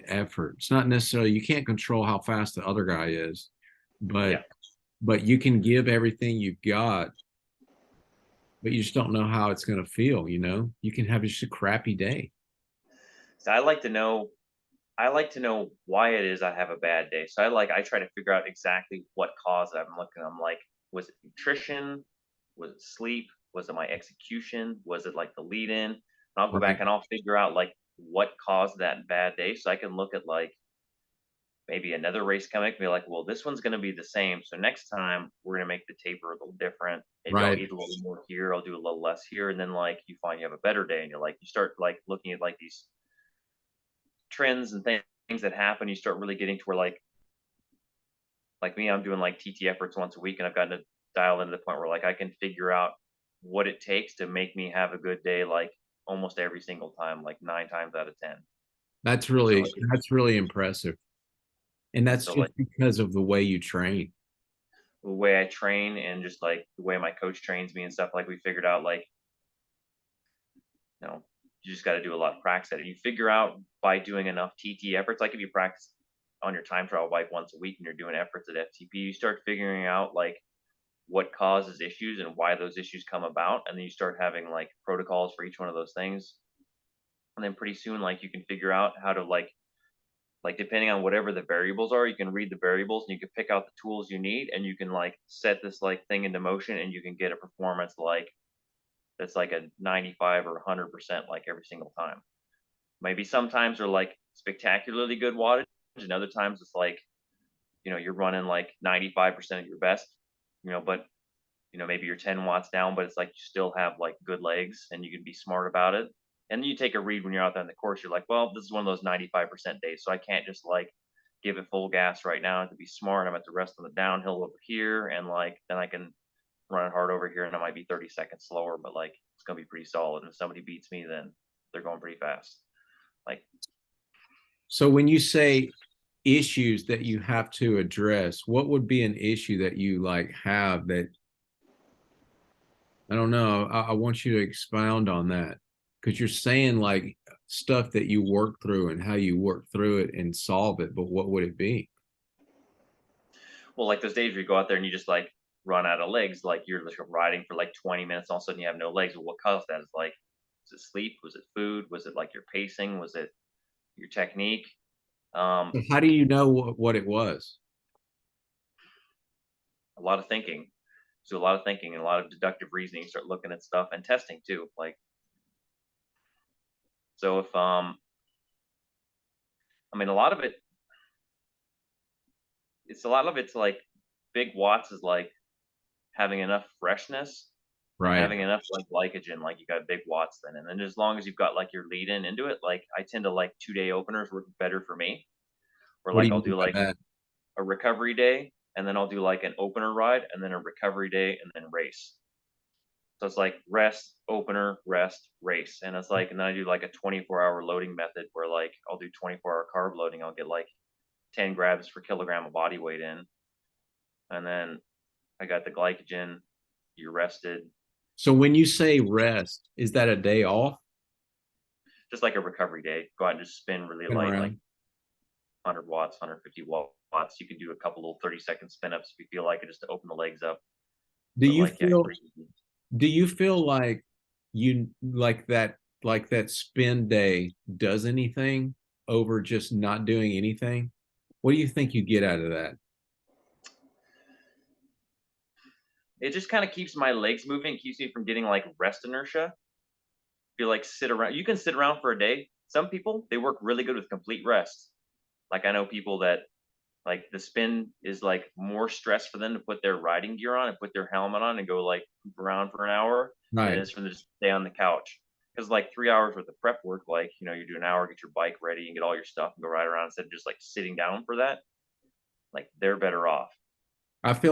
effort. It's not necessarily, you can't control how fast the other guy is, but Yeah. you can give everything you've got, but you just don't know how it's going to feel. You can have just a crappy day. So I like to know why it is I have a bad day. So I try to figure out exactly what caused it. I'm like, was it nutrition? Was it sleep? Was it my execution? Was it like the lead in? And I'll go back Right. and I'll figure out like what caused that bad day. So I can look at like maybe another race coming and be like, well, this one's gonna be the same. So next time we're gonna make the taper a little different. Maybe I'll Right. eat a little more here, I'll do a little less here, and then like you find you have a better day and you're like you start like looking at like these trends and things that happen. You start really getting to where like me, I'm doing like TT efforts once a week, and I've gotten to dial into the point where like I can figure out what it takes to make me have a good day, like almost every single time, like 9 times out of 10. That's And so really like that's really impressive. And and that's so just like because of the way you train. the way I train and just like the way my coach trains me and stuff, like we figured out like, you know, you just got to do a lot of practice at it. You figure out by doing enough TT efforts, like if you practice on your time trial like once a week and you're doing efforts at FTP, you start figuring out like what causes issues and why those issues come about, and then you start having like protocols for each one of those things, and then pretty soon like you can figure out how to like depending on whatever the variables are, you can read the variables and you can pick out the tools you need, and you can like set this like thing into motion, and you can get a performance like that's like a 95 or 100% like every single time. Maybe sometimes they're like spectacularly good wattage, and other times it's like, you're running like 95% of your best, but maybe you're 10 watts down, but it's like you still have like good legs and you can be smart about it. And you take a read when you're out there in the course. You're like, well, this is one of those 95% days. So I can't just like give it full gas right now to be smart. I'm at the rest on the downhill over here. And like, then I can run it hard over here and I might be 30 seconds slower, but like, it's going to be pretty solid. And if somebody beats me, then they're going pretty fast. Like, So when you say issues that you have to address, what would be an issue that you like have that I don't know. I want you to expound on that because you're saying like stuff that you work through and how you work through it and solve it, but what would it be? well, like those days where you go out there and you just like run out of legs, like you're just riding for like 20 minutes, all of a sudden you have no legs. Well, what caused that? Is like, was it sleep? Was it food? Was it like your pacing? Was it your technique? Um, So how do you know what it was? a lot of thinking. So a lot of thinking and a lot of deductive reasoning. Start looking at stuff and testing too. Like, so if I mean, a lot of it's like big watts is like having enough freshness and Right. having enough like glycogen, like you got big watts then. And then as long as you've got like your lead in into it, like I tend to like 2 day openers work better for me. Or What do like you I'll mean do by like that? a recovery day and then I'll do like an opener ride and then a recovery day and then race. So it's like rest, opener, rest, race. And it's like, and then I do like a 24-hour loading method where like I'll do 24-hour carb loading. I'll get like 10 grams per kilogram of body weight in. And then I got the glycogen, you rested, So when you say rest, is that a day off? just like a recovery day. Go out and just spin really Been light, like around. 100 watts, 150 watts. You can do a couple little 30-second spin ups if you feel like it, just to open the legs up. Do But you like, yeah, feel pretty easy. do you feel like you like that spin day does anything over just not doing anything? What do you think you get out of that? It just kind of keeps my legs moving, keeps me from getting like rest inertia. Feel like sit around. You can sit around for a day. Some people they work really good with complete rest. Like I know people that like the spin is like more stress for them to put their riding gear on and put their helmet on and go like poop around for an hour than it Right. is for them to just stay on the couch. Because like 3 hours worth of prep work, like you do an hour, get your bike ready and get all your stuff and go ride around instead of just like sitting down for that. Like they're better off.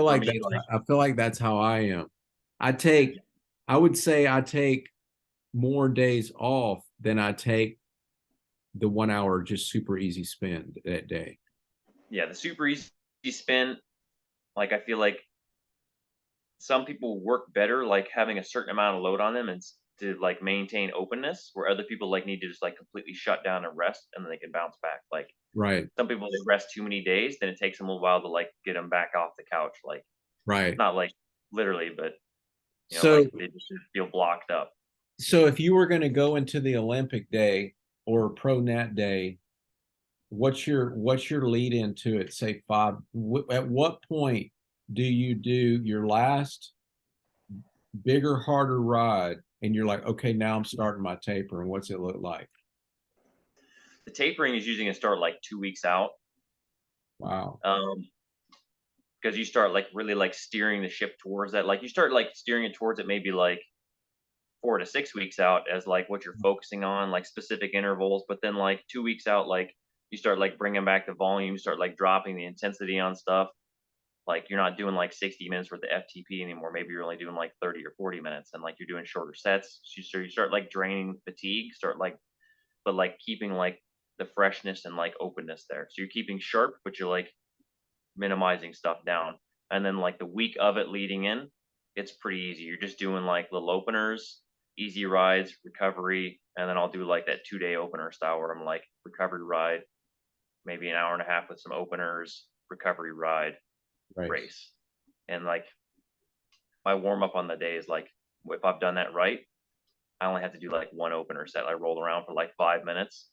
For me, like I feel like that's how I am. I take I would say I take more days off than I take the 1 hour just super easy spend that day. yeah, the super easy spin. Like I feel like some people work better like having a certain amount of load on them and to like maintain openness, where other people like need to just like completely shut down and rest and then they can bounce back. Like Right. some people they rest too many days, then it takes them a while to like get them back off the couch. Like Right. not like literally, but So like they just feel blocked up. so if you were going to go into the Olympic day or pro nat day, what's your lead into it? Say five. At what point do you do your last bigger, harder ride, and you're like, okay, now I'm starting my taper, and what's it look like? The tapering is usually gonna start like 2 weeks out. Wow. Um, because you start like really like steering the ship towards that. Like you start like steering it towards it maybe like 4 to 6 weeks out as like what you're focusing on, like specific intervals. But then like 2 weeks out, like you start like bringing back the volume, start like dropping the intensity on stuff. Like you're not doing like 60 minutes worth of FTP anymore. Maybe you're only doing like 30 or 40 minutes, and like you're doing shorter sets. So you start like draining fatigue, start like, but like keeping like the freshness and like openness there. So you're keeping sharp, but you're like minimizing stuff down. And then like the week of it leading in, it's pretty easy. You're just doing like little openers, easy rides, recovery, and then I'll do like that 2 day opener style where I'm like recovery ride, maybe an hour and a half with some openers, recovery ride, Right. race. And like my warm up on the day is like if I've done that right, I only have to do like one opener set. I roll around for like 5 minutes.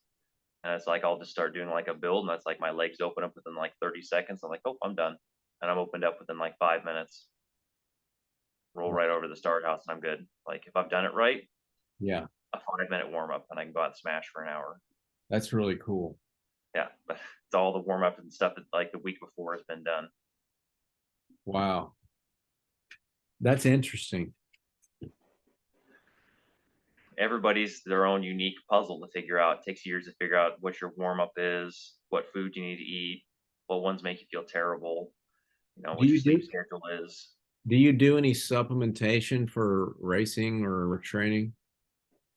And it's like I'll just start doing like a build, and that's like my legs open up within like 30 seconds. I'm like, oh, I'm done, and I'm opened up within like 5 minutes. roll right over the start house, and I'm good. Like if I've done it right, Yeah, a 5 minute warm up, and I can go out and smash for an hour. that's really cool. Yeah, but it's all the warm up and stuff that like the week before has been done. Wow, that's interesting. Everybody's their own unique puzzle to figure out. It takes years to figure out what your warm up is, what food you need to eat, what ones make you feel terrible, Do what your you sleep do schedule is. do you do any supplementation for racing or training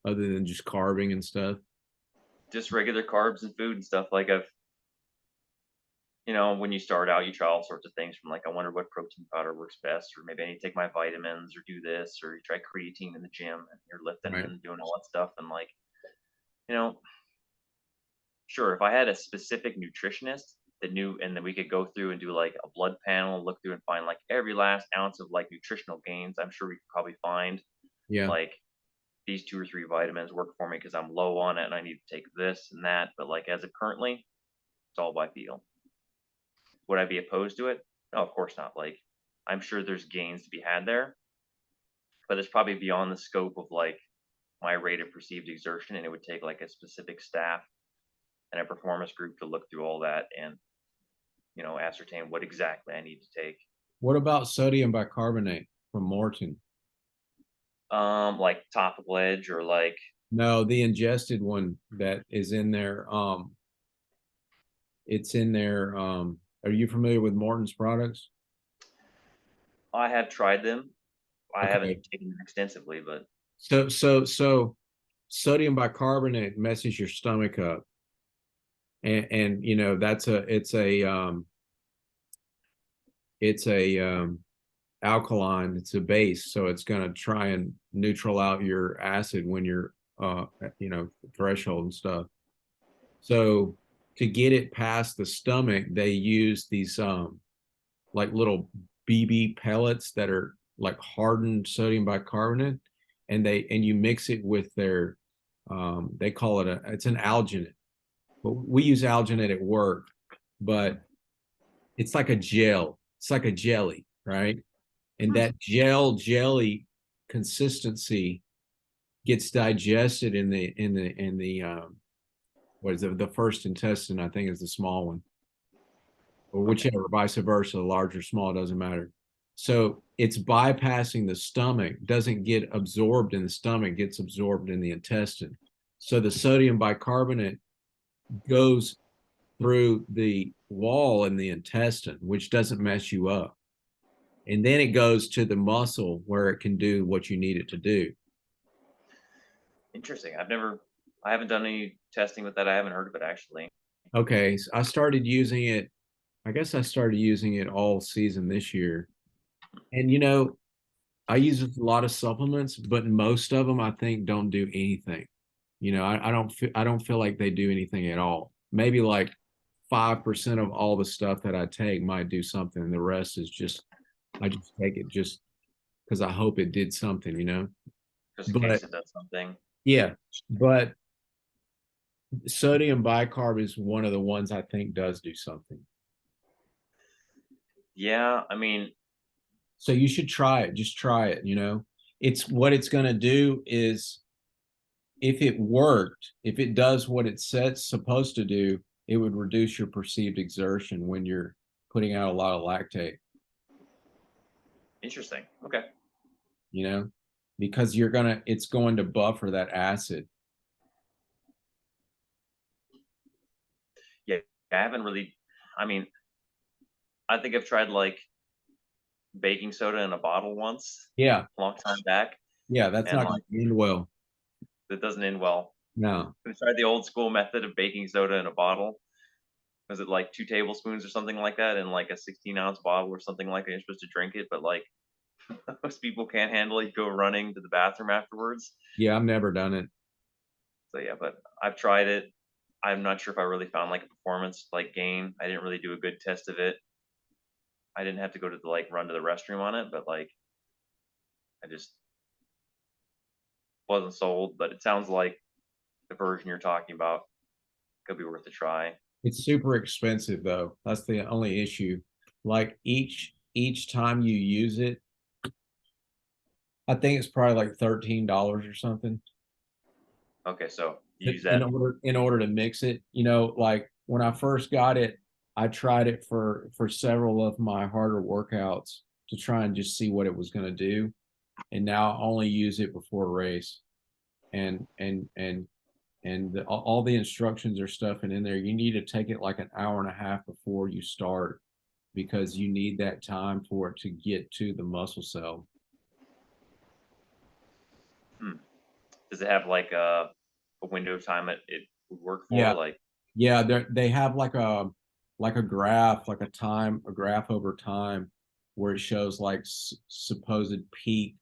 other than just carving and stuff? Just regular carbs and food and stuff. Like when you start out, you try all sorts of things from like, I wonder what protein powder works best, or maybe I need to take my vitamins or do this, or you try creatine in the gym and you're lifting Right. and doing all that stuff. And like, you know, sure, if I had a specific nutritionist that knew, and then we could go through and do like a blood panel, look through and find like every last ounce of like nutritional gains, I'm sure we could probably find Yeah. like these 2 or 3 vitamins work for me because I'm low on it and I need to take this and that. But like as of currently, it's all by feel. Would I be opposed to it? No, of course not. Like I'm sure there's gains to be had there, but it's probably beyond the scope of like my rate of perceived exertion, and it would take like a specific staff and a performance group to look through all that and ascertain what exactly I need to take. What about sodium bicarbonate from Morton? Like topical edge or like No, the ingested one that is in there. It's in there. Are you familiar with Morton's products? I have tried them. I haven't Okay. taken them extensively, but So sodium bicarbonate messes your stomach up. And that's it's a alkaline, it's a base, so it's going to try and neutral out your acid when you're threshold and stuff. So to get it past the stomach, they use these like little BB pellets that are like hardened sodium bicarbonate, and you mix it with their they call it it's an alginate. But we use alginate at work, but it's like a gel. It's like a jelly, right? And that jelly consistency gets digested in the what is it, the first intestine, I think is the small one, or okay. whichever, vice versa, large or small, doesn't matter. So it's bypassing the stomach, doesn't get absorbed in the stomach, gets absorbed in the intestine. So the sodium bicarbonate goes through the wall in the intestine, which doesn't mess you up. And then it goes to the muscle where it can do what you need it to do. Interesting. I haven't done any testing with that. I haven't heard of it actually. Okay, so I started using it. I guess I started using it all season this year. And I use a lot of supplements, but most of them I think don't do anything. I don't feel like they do anything at all. Maybe like 5% of all the stuff that I take might do something. The rest is just I just take it just because I hope it did something. Just in But case it does something. yeah, but sodium bicarb is one of the ones I think does do something. Yeah, I mean, So you should try it. Just try it. It's what it's going to do is if it worked, if it does what it's supposed to do, it would reduce your perceived exertion when you're putting out a lot of lactate, interesting. Okay. you know, because it's going to buffer that acid. Yeah, I haven't really. I mean, I think I've tried like baking soda in a bottle once, Yeah. a long time back, Yeah. That's and not going like to end well. that doesn't end well. No. I tried the old school method of baking soda in a bottle. Was it like 2 tablespoons or something like that in like a 16-ounce bottle or something like that? You're supposed to drink it, but like most people can't handle it. You go running to the bathroom afterwards. Yeah. I've never done it. So yeah, but I've tried it. I'm not sure if I really found like a performance like gain. I didn't really do a good test of it. I didn't have to go to the like run to the restroom on it, but like I just wasn't sold. But it sounds like the version you're talking about could be worth a try. It's super expensive though. That's the only issue. Like each time you use it, I think it's probably like $13 or something. Okay, so you use In that. order to mix it. Like when I first got it, I tried it for several of my harder workouts to try and just see what it was going to do. And now I only use it before a race. And all the instructions are stuff and in there. You need to take it like an hour and a half before you start because you need that time for it to get to the muscle cell. Hmm. Does it have like a window of time it would work for? Yeah, Like, yeah, they have like a graph, like a graph over time where it shows like supposed peak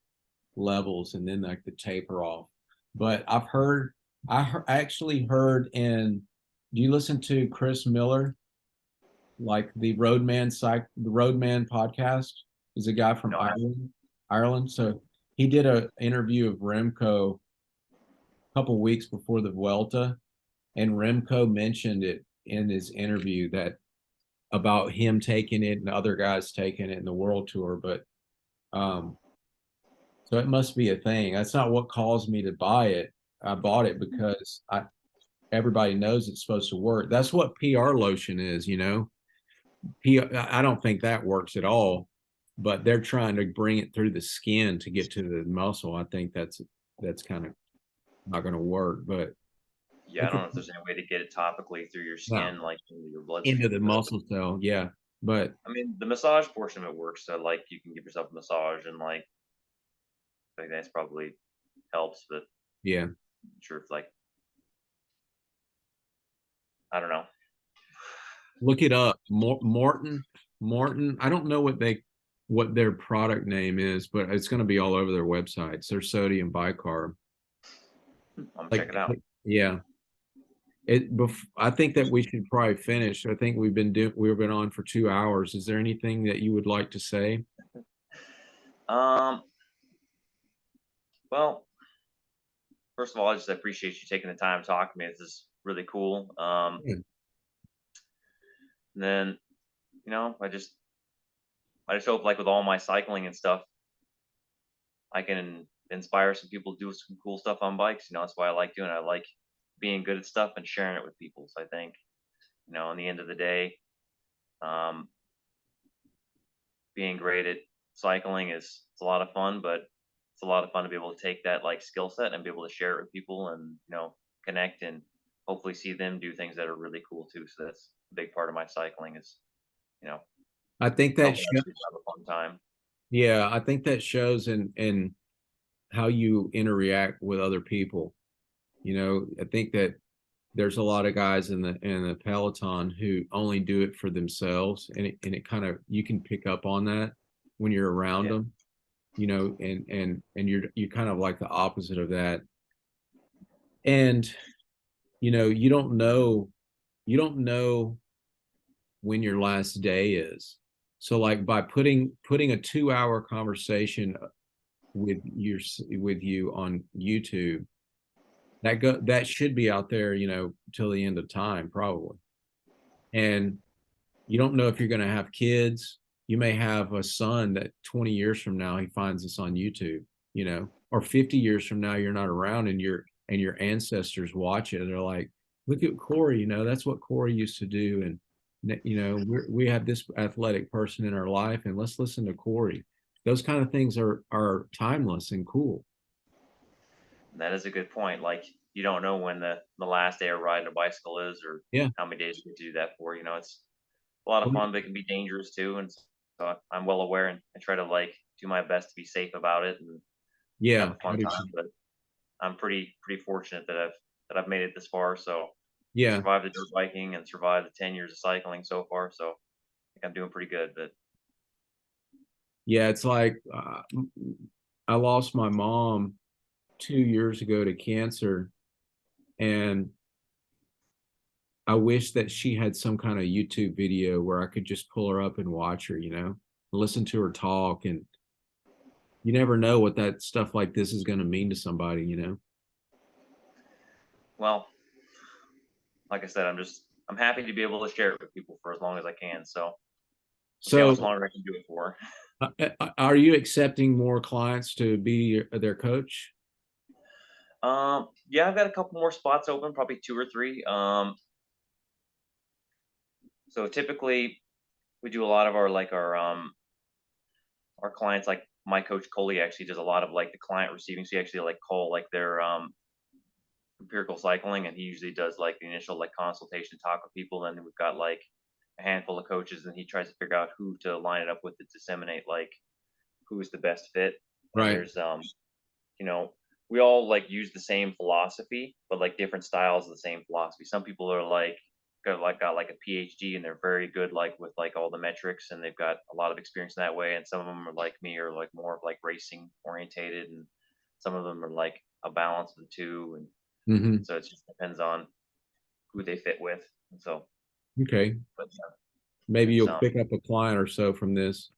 levels and then like the taper off. But I actually heard in, do you listen to Chris Miller, like the Roadman podcast? He's a guy from no, Ireland. So he did a interview of Remco a couple weeks before the Vuelta, and Remco mentioned it in his interview that about him taking it and other guys taking it in the world tour. But um, so it must be a thing. That's not what caused me to buy it. I bought it because everybody knows it's supposed to work. That's what PR lotion is, you know. I don't think that works at all, but they're trying to bring it through the skin to get to the muscle. I think that's kind of not going to work, but yeah, I it's don't know if there's any way to get it topically through your no skin, like into your into bloodstream. the But muscle cell. Yeah, but I mean, the massage portion of it works. So like, you can give yourself a massage, and like, I think that's probably helps. But yeah, I'm sure if like, I don't know. look it up. Morton. I don't know what their product name is, but it's going to be all over their websites. Their sodium bicarb. I'm gonna check Like, it out. yeah. I think that we should probably finish. I think we've been on for 2 hours. Is there anything that you would like to say? Um, well, first of all, I just appreciate you taking the time to talk to me. This is really cool. Yeah. And then, I just hope, like with all my cycling and stuff, I can inspire some people to do some cool stuff on bikes. That's why I like doing it. I like being good at stuff and sharing it with people. So I think, in the end of the day, um, being great at cycling is it's a lot of fun, but it's a lot of fun to be able to take that like skill set and be able to share it with people and connect and hopefully see them do things that are really cool too. So that's a big part of my cycling is you know I think that helping other shows. people have a fun time. Yeah, I think that shows in how you interact with other people. I think that there's a lot of guys in the peloton who only do it for themselves, and it kind of you can pick up on that when you're around Yeah, them. And you're kind of like the opposite of that. And you don't know when your last day is. So like by putting a 2 hour conversation with your with you on YouTube, that should be out there, till the end of time probably. And you don't know if you're going to have kids. You may have a son that 20 years from now he finds this on YouTube, or 50 years from now you're not around and your ancestors watch it and they're like, look at Cory, that's what Cory used to do. And we have this athletic person in our life and let's listen to Cory. Those kind of things are timeless and cool. that is a good point. Like, you don't know when the last day of riding a bicycle is, or Yeah. how many days you get to do that for. It's a lot of Well, fun, but it can be dangerous too. And so I'm well aware, and I try to like do my best to be safe about it and have yeah. a fun time. But I'm pretty fortunate that I've made it this far. So Yeah. survived the dirt biking and survived the 10 years of cycling so far. So I think I'm doing pretty good. But Yeah. It's like I lost my mom 2 years ago to cancer, and I wish that she had some kind of YouTube video where I could just pull her up and watch her, listen to her talk. And you never know what that stuff like this is going to mean to somebody. well, like I said, I'm happy to be able to share it with people for as long as I can. So We'll see how So much longer I can do it for. are you accepting more clients to be their coach? Yeah, I've got a couple more spots open, probably two or three. So typically we do a lot of our clients, like my coach Cory actually does a lot of like the client receiving. So he actually like call like their empirical cycling, and he usually does like the initial like consultation talk with people. Then we've got like a handful of coaches, and he tries to figure out who to line it up with to disseminate like who's the best fit. And Right. there's you know, we all like use the same philosophy, but like different styles of the same philosophy. Some people are like got like a PhD and they're very good like with like all the metrics and they've got a lot of experience in that way. And some of them are like me, or like more of like racing orientated, and some of them are like a balance of the two. And Hmm. so it just depends on who they fit with. And so, Okay. but Maybe it's you'll pick up a client or so from this.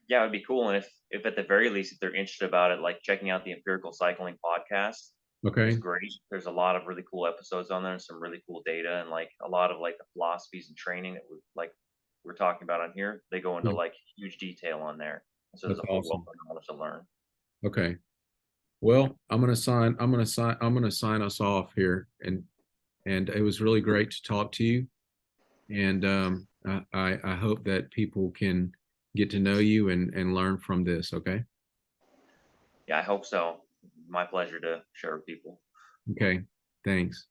yeah, it'd be cool. And if at the very least, if they're interested about it, like checking out the Empirical Cycling podcast is Okay. great. There's a lot of really cool episodes on there, and some really cool data, and like a lot of like the philosophies and training that we're talking about on here. They go into Yeah, like huge detail on there. So there's that's a whole wealth awesome. of knowledge to learn. Okay. Well, I'm gonna sign us off here. And it was really great to talk to you. And I hope that people can get to know you and learn from this. Okay. Yeah, I hope so. My pleasure to share with people. Okay. Thanks.